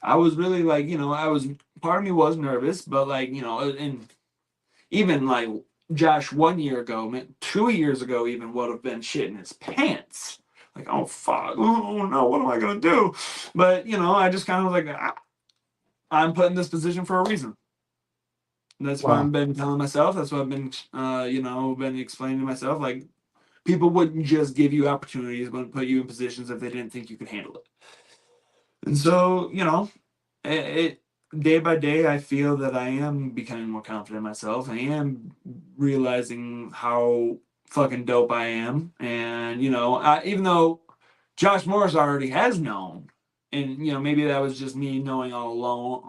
I was really like, part of me was nervous, but like, and even like Josh 1 year ago, 2 years ago, even would have been shit in his pants. Like, oh fuck, oh no, what am I gonna do? But I just kind of was like, I'm put in this position for a reason. And that's what Wow. I've been telling myself. That's what I've been, been explaining to myself. Like, people wouldn't just give you opportunities, but put you in positions if they didn't think you could handle it. And so, it day by day, I feel that I am becoming more confident in myself. I am realizing how fucking dope I am, and even though Josh Morris already has known, and maybe that was just me knowing all along,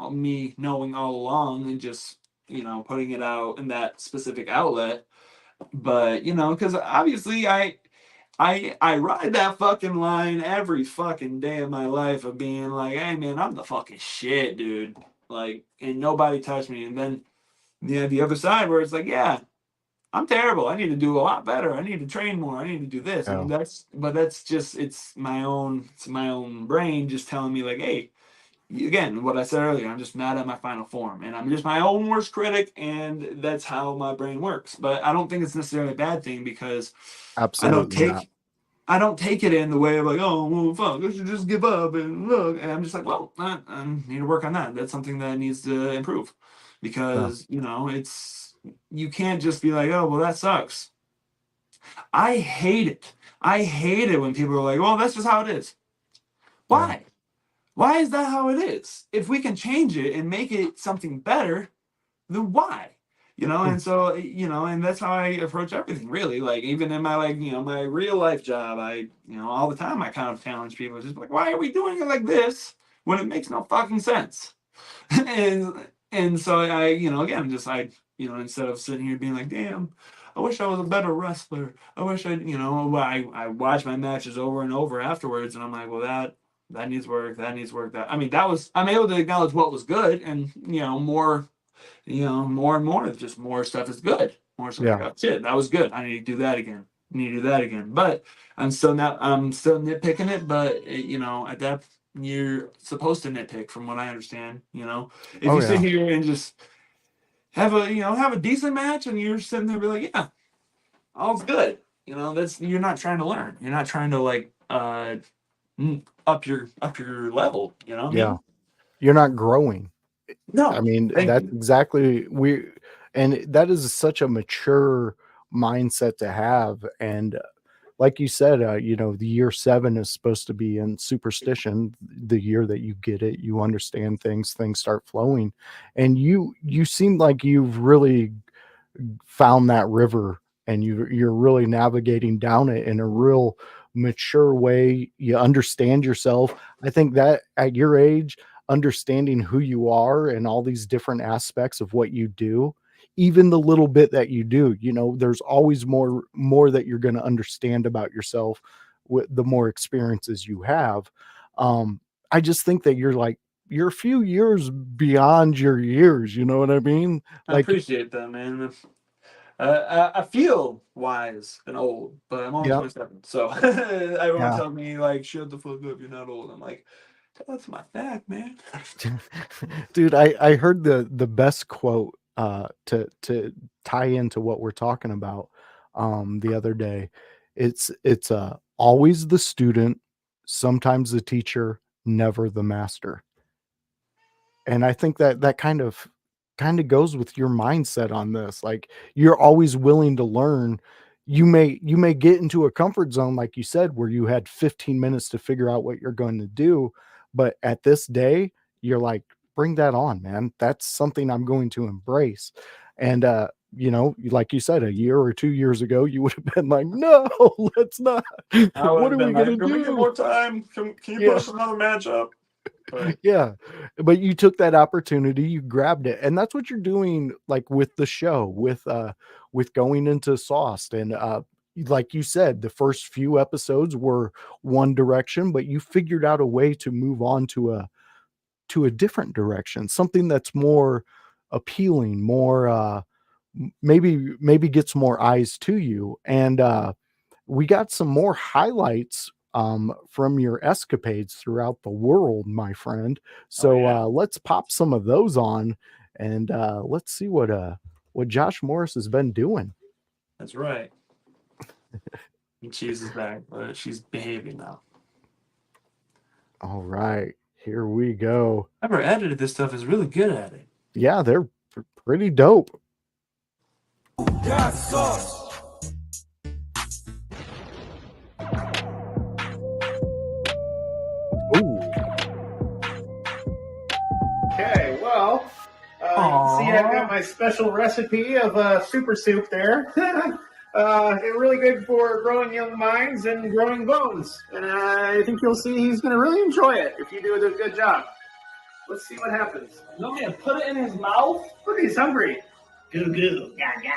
and just putting it out in that specific outlet. But because obviously I ride that fucking line every fucking day of my life of being like, hey man, I'm the fucking shit, dude. Like, and nobody touched me. And then the other side where it's like, yeah, I'm terrible. I need to do a lot better. I need to train more. I need to do this. Yeah. And that's just it's my own brain just telling me like, hey, again, what I said earlier, I'm just not at my final form, and I'm just my own worst critic, and that's how my brain works. But I don't think it's necessarily a bad thing because I don't Absolutely not. take I don't take it in the way of like, oh, well, fuck, I should just give up and look. And I'm just like, well, I need to work on that. That's something that needs to improve Yeah. because, you can't just be like, oh, well, that sucks. I hate it. I hate it when people are like, well, that's just how it is. Yeah. Why? Why is that how it is? If we can change it and make it something better, then why? Hmm. And so, and that's how I approach everything really. Like even in my like, my real life job, all the time I kind of challenge people just like, why are we doing it like this when it makes no fucking sense? and so I, again, just instead of sitting here being like, damn, I wish I was a better wrestler. I wish I watch my matches over and over afterwards and I'm like, well that needs work, that needs work. That I mean, I'm able to acknowledge what was good and more more and more, just more stuff is good. More stuff like, Yeah. oh shit, that was good. I need to do that again. I need to do that again. But I'm still nitpicking it. But at that you're supposed to nitpick, from what I understand. If Oh you sit yeah. here and just have a decent match, and you're sitting there be like, yeah, all's good. That's you're not trying to learn. You're not trying to like up your level. You know what I Yeah. mean? You're not growing. I No, mean, thank that's you. exactly and that is such a mature mindset to have. And like you said, the year 7 is supposed to be in superstition. The year that you get it, you understand things start flowing, and you seem like you've really found that river, and you're really navigating down it in a real mature way. You understand yourself. I think that at your age, understanding who you are and all these different aspects of what you do, even the little bit that you do, there's always more that you're going to understand about yourself with the more experiences you have. I just think that you're a few years beyond your years, you know what I mean? I Like, appreciate that, man. I feel wise and old, but I'm only yeah, 27. So everyone yeah. tells me like, "Shut the fuck up, you're not old." I'm like, "That's my fact, man." Dude, I heard the best quote to tie into what we're talking about the other day. It's always the student, sometimes the teacher, never the master. And I think that that kind of goes with your mindset on this. Like, you're always willing to learn. You may get into a comfort zone, like you said, where you had 15 minutes to figure out what you're going to do, but at this day, you're like, bring that on, man. That's something I'm going to embrace. And like you said, a year or 2 years ago, you would have been like, no, let's not. I would What have are we been gonna like, "Can we get do? more time? Can you put Yeah. us another matchup?" But Yeah, but you took that opportunity, you grabbed it, and that's what you're doing, like, with the show, with going into Sauced, and, like you said, the first few episodes were one direction, but you figured out a way to move on to a different direction, something that's more appealing, more, maybe gets more eyes to you, and, we got some more highlights from your escapades throughout the world, my friend. oh So yeah, let's pop some of those on, and let's see what Josh Morris has been doing. that's right. And Cheese is back, but she's behaving now. All right, here we go. Whoever edited this stuff is really good at it. Yeah, they're pretty dope. Got sauce. Ooh, Okay, well, you can see I've got my special recipe of super soup there. It's really good for growing young minds and growing bones. And I think you'll see he's going to really enjoy it if you do a good job. Let's see what happens. You want me to put it in his mouth? Look, he's hungry. Goo goo, gaga.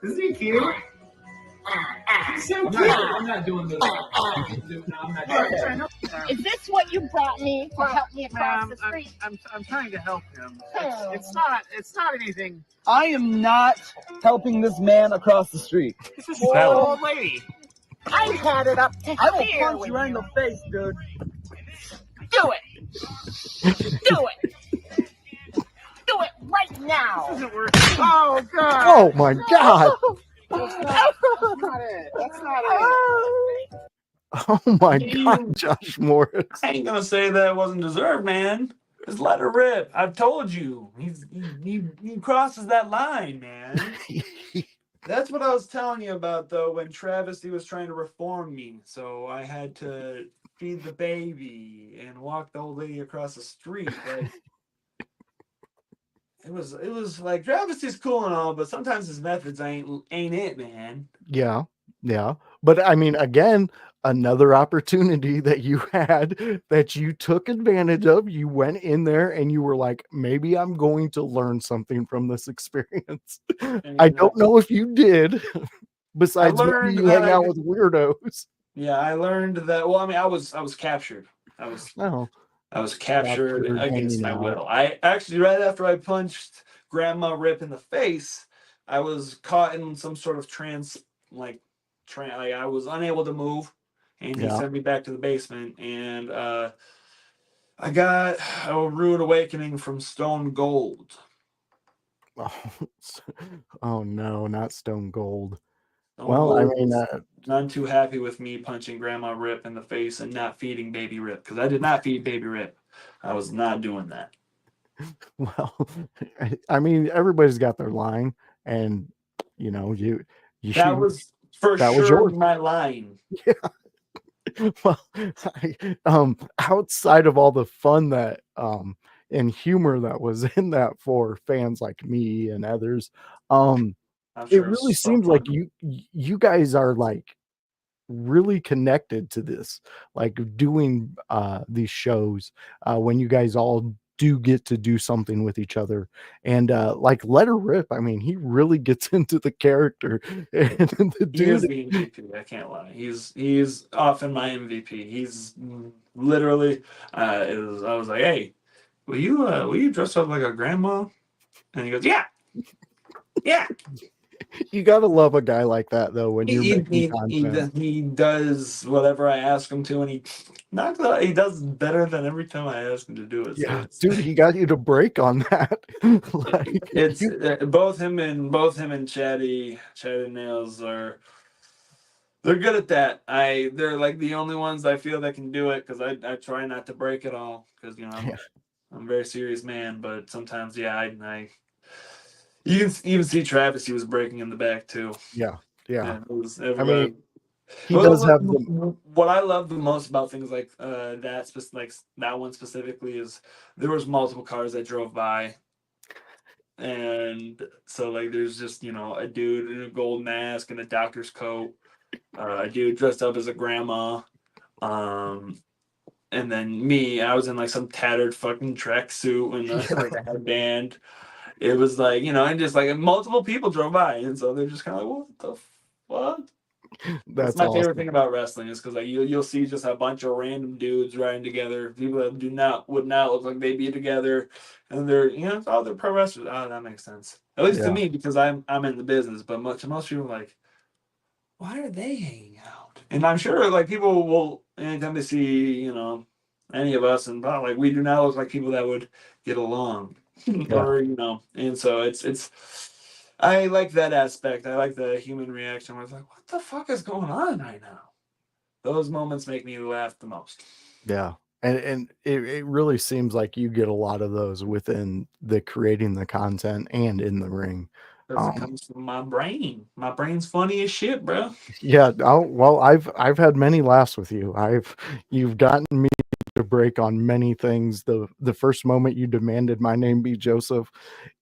Isn't he cute? He's so cute. I'm not doing this. I'm not doing this. Is this what you brought me to help me across the street? I'm trying to help him. It's not anything. I am not helping this man across the street. This is an old lady. I had it up to I will here punch with you right in the face, dude. Do it. Do it. Do it right now. This isn't working. Oh god. oh my God! That's not it. That's not it. Oh my God, Josh Morris! I ain't gonna say that it wasn't deserved, man. Just let her rip. I've told you. He crosses that line, man. That's what I was telling you about, though, when Travesty was trying to reform me. So I had to feed the baby and walk the old lady across the street. Like, it was like, Travesty's cool and all, but sometimes his methods ain't it, man. Yeah, yeah. But I mean, again, another opportunity that you had that you took advantage of. You went in there and you were like, maybe I'm going to learn something from this experience. I don't know if you did, besides maybe learned you that hang I out could- with weirdos. Yeah, I learned that. Well, I mean, I was captured. I was Oh, captured Captured, against hanging my out. will. I actually, right after I punched Grandma Rip in the face, I was caught in some sort of like I was unable to move, and he Yeah. sent me back to the basement, and I got a rude awakening from Stone Gold. Oh, oh no, not Stone Gold. Stone Well, I Gold mean, was none too happy with me punching Grandma Rip in the face and not feeding Baby Rip, because I did not feed Baby Rip. I was not doing that. well, I mean, everybody's got their line, and you That was for that was sure yours. my line. Well, outside of all the fun that and humor that was in that for fans like me and others, I'm it sure really it's so seems like fun. you guys are like really connected to this, like doing these shows when you guys all do get to do something with each other and like let her rip. I mean, he really gets into the character and the He is dude. the MVP. I can't lie. He's often my MVP. He's literally. I was like, hey, will you dress up like a grandma? And he goes, yeah, yeah. You gotta love a guy like that though when you're He, making he, he, content. he does whatever I ask him to, and he knocks out. He does better than every time I ask him to do it. So Yeah, dude, he got you to break on that. Like it's you, both him and Chatty Nails are. They're good at that. They're like the only ones I feel that can do it because I try not to break it all because yeah, I'm a very serious man, but sometimes I you can even see Travis, he was breaking in the back too. yeah, yeah. Yeah, it was I mean, he well, does have the what I love the most about things like like that one specifically is there was multiple cars that drove by, and so like there's just a dude in a gold mask and a doctor's coat, a dude dressed up as a grandma, um, and then me, I was in like some tattered fucking tracksuit and like a headband. It was like and just like multiple people drove by, and so they're just kind of like, what the fuck? That's that's my favorite awesome. thing about wrestling is because like you'll see just a bunch of random dudes riding together, people that would not look like they'd be together, and they're they're pro wrestlers. Oh, that makes sense. At least to Yeah, me because I'm in the business, but to most people like, why are they hanging out? And I'm sure like people will anytime they see any of us and like we do not look like people that would get along, yeah, or and so it's. I like that aspect. I like the human reaction. I was like, what the fuck is going on right now? Those moments make me laugh the most. yeah. And it really seems like you get a lot of those within the creating the content and in the ring. Because it comes from my brain. My brain's funny as shit, bro. Yeah, well, I've had many laughs with you. You've gotten me to break on many things. The first moment you demanded my name be Joseph,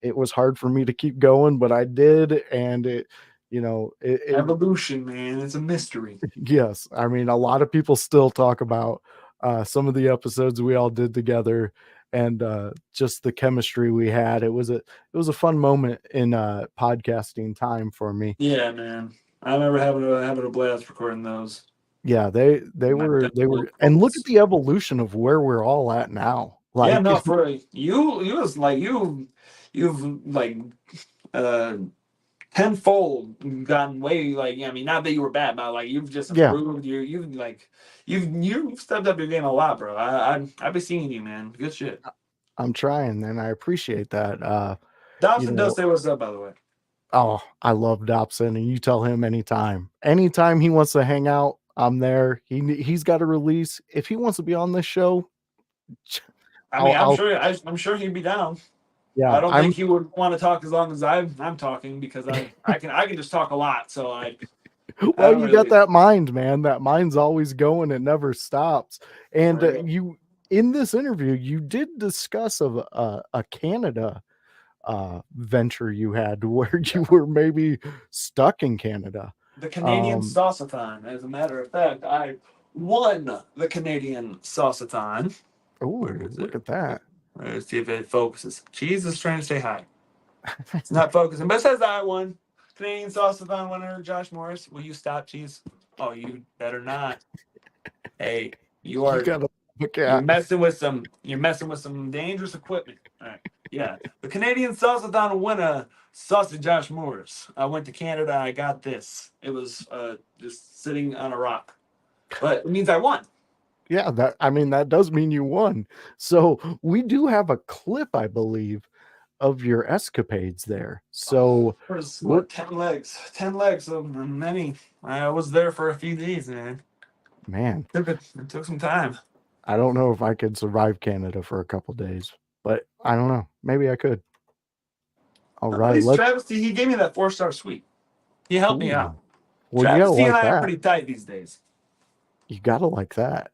it was hard for me to keep going, but I did, and it Evolution, man. It's a mystery. yes. I mean, a lot of people still talk about some of the episodes we all did together and just the chemistry we had. It was a fun moment in podcasting time for me. Yeah, man. I remember having a blast recording those. Yeah, they My were dumb little and look at quotes. the evolution of where we're all at now. Yeah, Like no, for you was like you've like uh tenfold gotten way like I mean not that you were bad, but like you've just yeah, improved. You've stepped up your game a lot, bro. I've been seeing you, man. Good shit. I'm trying and I appreciate that. You Dobson does know, say what's up, by the way. oh, I love Dobson and you tell him anytime. Anytime he wants to hang out, I'm there. He's got a release. If he wants to be on this show, I mean, I'll I'm sure he'd be down. yeah, I don't I'm think he would want to talk as long as I'm talking because I can just talk a lot. So I well, don't you got really. that mind, man. That mind's always going. It never stops. And For real. you, in this interview, you did discuss of a Canada venture you had where you were maybe stuck in Canada. The Canadian Um, Sauceathon. As a matter of fact, I won the Canadian Sauceathon. Where oh, is look it? at that. Let's see if it focuses. Cheese is trying to say hi. It's not focusing, but it says I won. Canadian Sauceathon winner, Josh Morris. Will you stop, Cheese? Oh, you better not. Hey, you You are gotta look you're at messing with some dangerous equipment. All right. Yeah. The Canadian Sauceathon winner, Saucy Josh Morris. I went to Canada, I got this. It was just sitting on a rock. But it means I won. yeah, that I mean that does mean you won. So we do have a clip, I believe, of your escapades there. So There's we're what 10 legs. 10 legs of many. I was there for a few days, man. man, It took some time. I don't know if I could survive Canada for a couple days, but I don't know. Maybe I could. All At right, least let's. Travis, he gave me that 4-star suite. He helped me Ooh, out. well, you gotta Travis, he and like I are that. pretty tight these days. You gotta like that.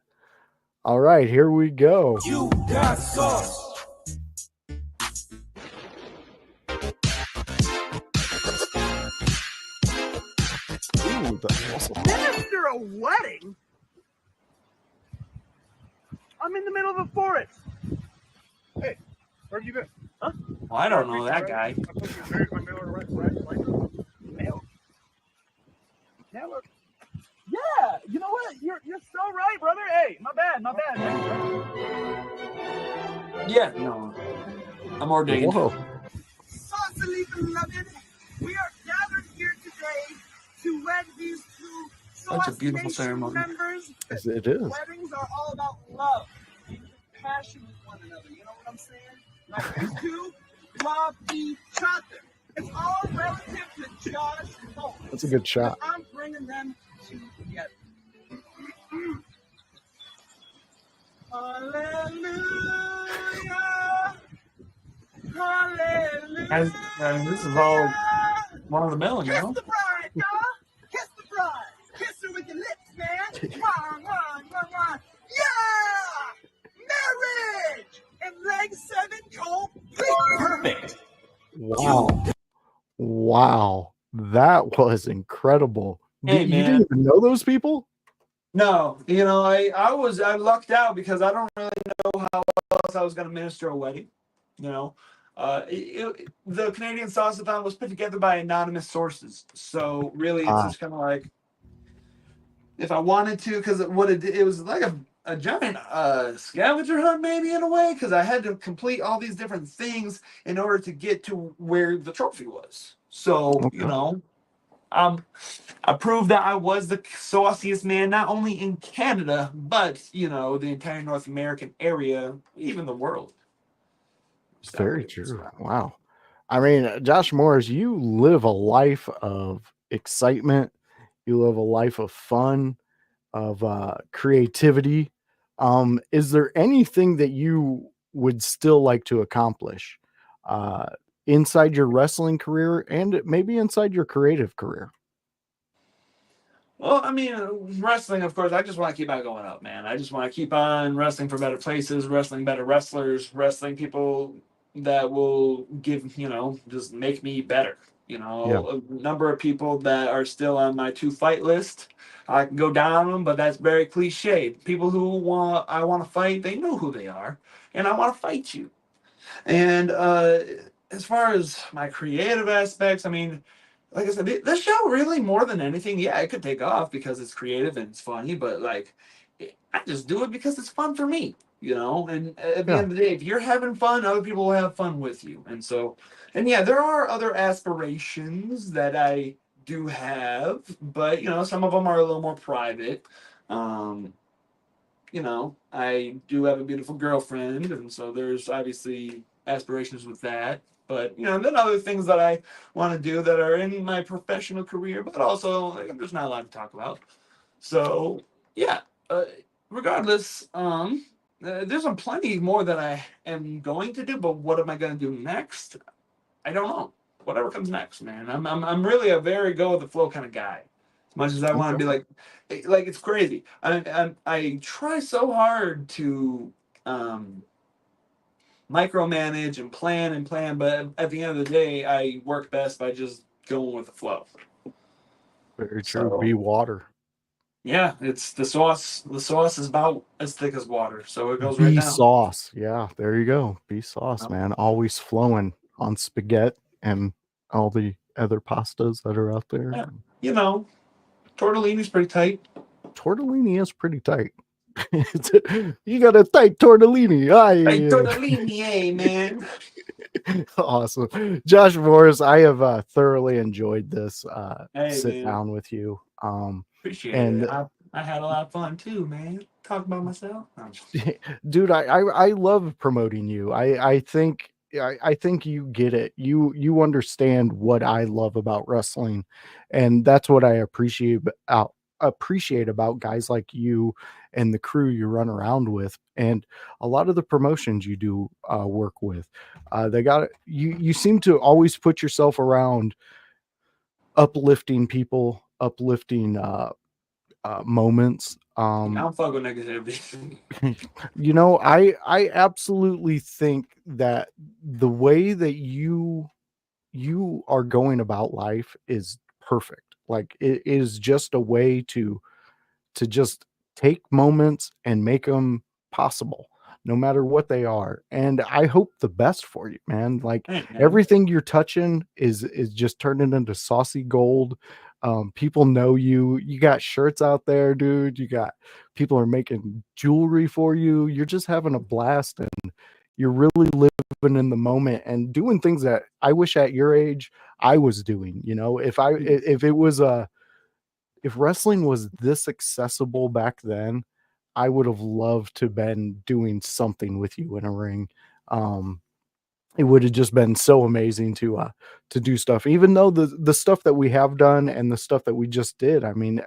All right, here we go. You got sauce. Ooh, the awesome. After a wedding? I'm in the middle of a forest. Hey, where have you been? Huh? Well, I don't know that guy. I put you married my mail right. Mail? Yeah, you know what? You're so right, brother. Hey, my bad, man. Yeah, no, I'm ordained. Whoa. Saucily beloved, we are gathered here today to wed these two Such a Saucy beautiful Nation ceremony. members. Yes, it is. Weddings are all about love and passion with one another. You know what I'm saying? Like these two love each other. It's all relative to Josh and Paul. That's a good shot. I'm bringing them two together. Hallelujah. Hallelujah. This is all one of the mill, you Kiss know? the bride, y'all. Kiss the bride. Kiss her with your lips, man. Mwah, mwah, mwah, mwah. Yeah! Marriage! And leg 7 complete. Perfect. Wow. Wow. That was incredible. Hey, You man. didn't even know those people? No, you know, I lucked out because I don't really know how else I was going to minister a wedding. You know, the Canadian Sauce-a-thon was put together by anonymous sources, so really it's just kind of like if I wanted to, because it was like a giant scavenger hunt maybe in a way, because I had to complete all these different things in order to get to where the trophy was. So you know, I proved that I was the sauciest man, not only in Canada, but, you know, the entire North American area, even the world. Very true. Wow. I mean, Josh Morris, you live a life of excitement. You live a life of fun, of creativity. Is there anything that you would still like to accomplish inside your wrestling career and maybe inside your creative career? Well, I mean, wrestling, of course, I just want to keep on going up, man. I just want to keep on wrestling for better places, wrestling better wrestlers, wrestling people that will give, you know, just make me better. You know, a number of people that are still on my 2-fight list. I can go down them, but that's very cliched. People who I want to fight, they know who they are, and I want to fight you. And as far as my creative aspects, I mean, like I said, this show really more than anything, yeah, it could take off because it's creative and it's funny, but like, I just do it because it's fun for me, you know. And at the end of the day, if you're having fun, other people will have fun with you. And so, and yeah, there are other aspirations that I do have, but you know, some of them are a little more private. You know, I do have a beautiful girlfriend, and so there's obviously aspirations with that. But you know, then other things that I want to do that are in my professional career, but also like, I'm just not allowed to talk about. So yeah, regardless, there's plenty more that I am going to do. But what am I going to do next? I don't know. Whatever comes next, man. I'm really a very go with the flow kind of guy. As much as I want to be like it's crazy. I try so hard to micromanage and plan, but at the end of the day, I work best by just going with the flow. Very true. Be water. Yeah, it's the sauce. The sauce is about as thick as water, so it goes Be right down. sauce. Yeah, there you go. Be sauce, man. Always flowing on spaghetti and all the other pastas that are out there. Yeah, you know, tortellini's pretty tight. Tortellini is pretty tight. You got a tight tortellini. Tight tortellini, hey, man. Awesome. Josh Morris, I have thoroughly enjoyed this sit man. down with you. Appreciate and it. I had a lot of fun too, man. Talk about myself. Dude, I love promoting you. I think you get it. You understand what I love about wrestling, and that's what I appreciate about guys like you and the crew you run around with, and a lot of the promotions you do work with. They got you seem to always put yourself around uplifting people, uplifting moments. I don't fuck with negativity. You know, I absolutely think that the way that you are going about life is perfect. Like it is just a way to to just take moments and make them possible, no matter what they are. And I hope the best for you, man. Like Hey, man. everything you're touching is just turning into saucy gold. People know you. You got shirts out there, dude. You got people are making jewelry for you. You're just having a blast, and you're really living in the moment and doing things that I wish at your age I was doing. You know, if it was if wrestling was this accessible back then, I would have loved to been doing something with you in a ring. Um, it would have just been so amazing to do stuff, even though the stuff that we have done and the stuff that we just did. I mean,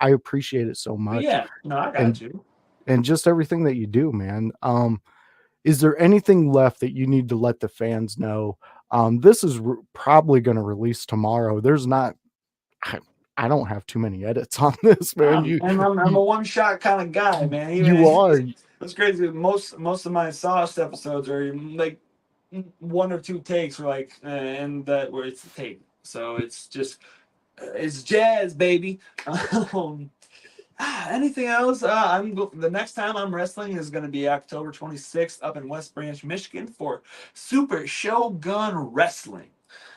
I appreciate it so But much, yeah, no, I and got you. just everything that you do, man. Is there anything left that you need to let the fans know? This is probably going to release tomorrow. There's not. I, I don't have too many edits on this, man. I'm a one shot kind of guy, man. You are. It's crazy. Most of my Sauce episodes are like one or two takes, were like, and that where it's a tape. So it's just it's jazz, baby. Um, Anything else? The next time I'm wrestling is going to be October 26th up in West Branch, Michigan for Super Shogun Wrestling.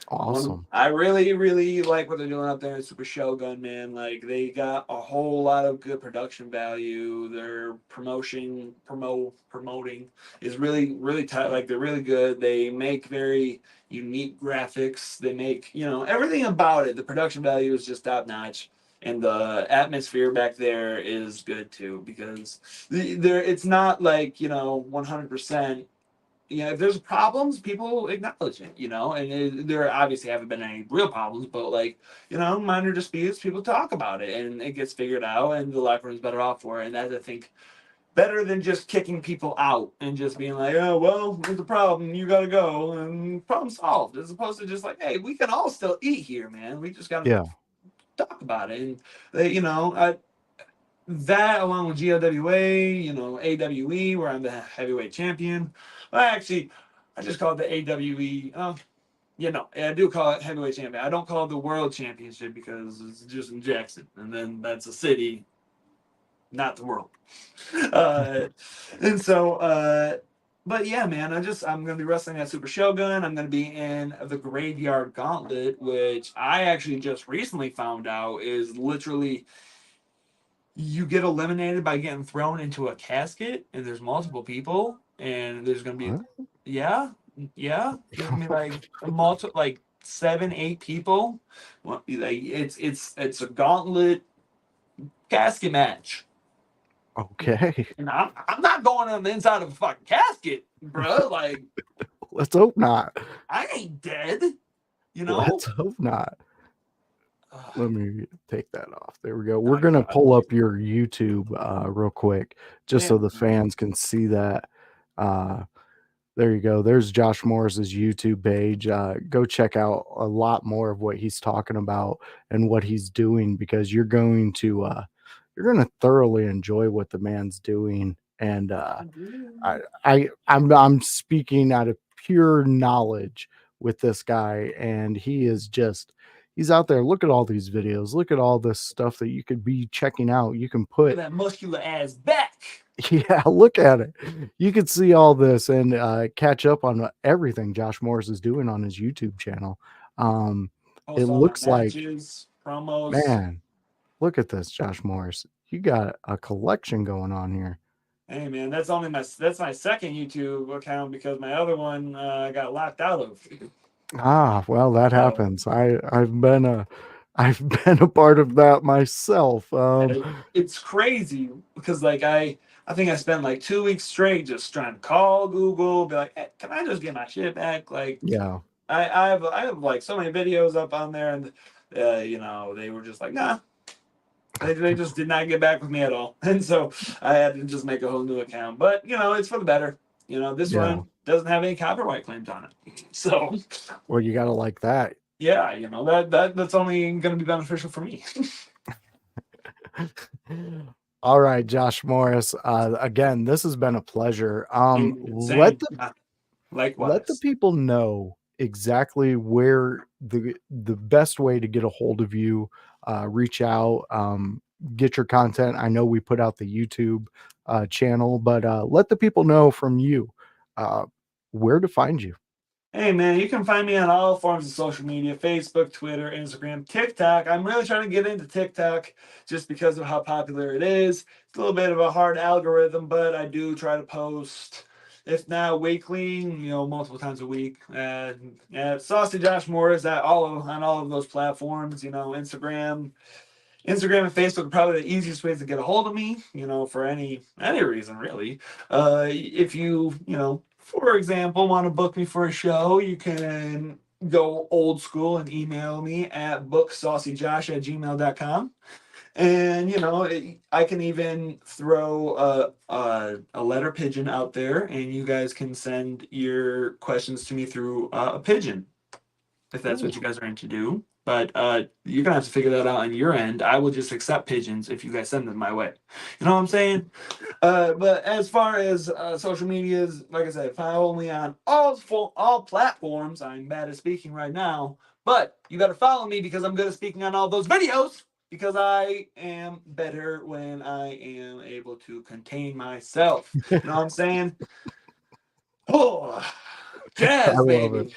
Awesome. I really, really like what they're doing up there in Super Shogun, man. Like they got a whole lot of good production value. Their promoting is really, really tight. Like they're really good. They make very unique graphics. They make, everything about it. The production value is just top notch. And the atmosphere back there is good too, because it's not like, 100%. If there's problems, people acknowledge it, and there obviously haven't been any real problems, but like, minor disputes, people talk about it and it gets figured out and the locker room's better off for it. And that's, I think, better than just kicking people out and just being like, oh, well, there's a problem, you gotta go, and problem solved, as opposed to just like, hey, we can all still eat here, man. We just gotta talk about it. And, that along with GLWA, AWE, where I'm the heavyweight champion. Well, actually, I just call it the AWE. I do call it heavyweight champion. I don't call it the world championship because it's just in Jackson, and then that's a city, not the world. And so, but yeah, man, I'm gonna be wrestling at Super Shogun. I'm gonna be in the Graveyard Gauntlet, which I actually just recently found out is literally you get eliminated by getting thrown into a casket, and there's multiple people, and there's gonna be there's gonna be like like 7-8 people. Well, like it's a gauntlet casket match. Okay. And I'm not going on the inside of a fucking casket, bro. Like, let's hope not. I ain't dead. Let's hope not. Let me take that off. There we go. We're going to pull up your YouTube real quick just so the fans can see that. There you go. There's Josh Morris's YouTube page. Go check out a lot more of what he's talking about and what he's doing, because you're going to thoroughly enjoy what the man's doing. And I'm speaking out of pure knowledge with this guy, and he's out there. Look at all these videos. Look at all this stuff that you could be checking out. You can put that muscular ass back. Yeah, look at it. You can see all this and catch up on everything Josh Morris is doing on his YouTube channel. It looks like promos. Man, look at this, Josh Morris. You got a collection going on here. Hey man, that's my second YouTube account because my other one got locked out of. Well, that happens. I've been a part of that myself. It's crazy because like I think I spent like 2 weeks straight just trying to call Google, be like, hey, can I just get my shit back? Like, yeah, I have like so many videos up on there, and they were just like, nah. They just did not get back with me at all. And so I had to just make a whole new account. But, it's for the better. This one doesn't have any copyright claims on it. So. Well, you got to like that. Yeah, that's only going to be beneficial for me. All right, Josh Morris. Again, this has been a pleasure. Let the people know exactly where the best way to get a hold of you, reach out, get your content. I know we put out the YouTube channel, but let the people know from you where to find you. Hey man, you can find me on all forms of social media: Facebook, Twitter, Instagram, TikTok. I'm really trying to get into TikTok just because of how popular it is. It's a little bit of a hard algorithm, but I do try to post, if not weekly, multiple times a week. Saucy Josh Morris on all of those platforms. Instagram and Facebook are probably the easiest ways to get a hold of me, for any reason really. If for example, want to book me for a show, you can go old school and email me at booksaucyjosh@gmail.com. And I can even throw a letter pigeon out there, and you guys can send your questions to me through a pigeon, if that's what you guys are into do. But you're gonna have to figure that out on your end. I will just accept pigeons if you guys send them my way. You know what I'm saying? But as far as social medias, like I said, follow me on all platforms. I'm bad at speaking right now, but you got to follow me because I'm good at speaking on all those videos. Because I am better when I am able to contain myself. You know what I'm saying? Oh, jazz, baby.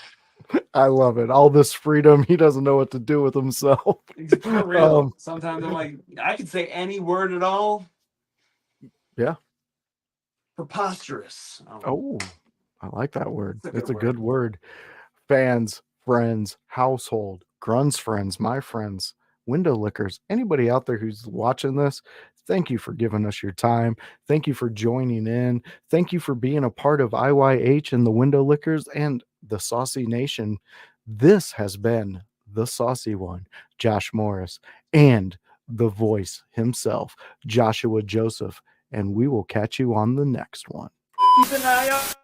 I love it. All this freedom. He doesn't know what to do with himself. For real. Sometimes I'm like, I could say any word at all. Yeah. Preposterous. Oh, I like that word. It's a good word. Fans, friends, household, Grun's friends, my friends, window lickers, anybody out there who's watching this, thank you for giving us your time. Thank you for joining in. Thank you for being a part of IYH and the window lickers and the Saucy Nation. This has been the Saucy One, Josh Morris, and the voice himself, Joshua Joseph. And we will catch you on the next one. Keep an eye out.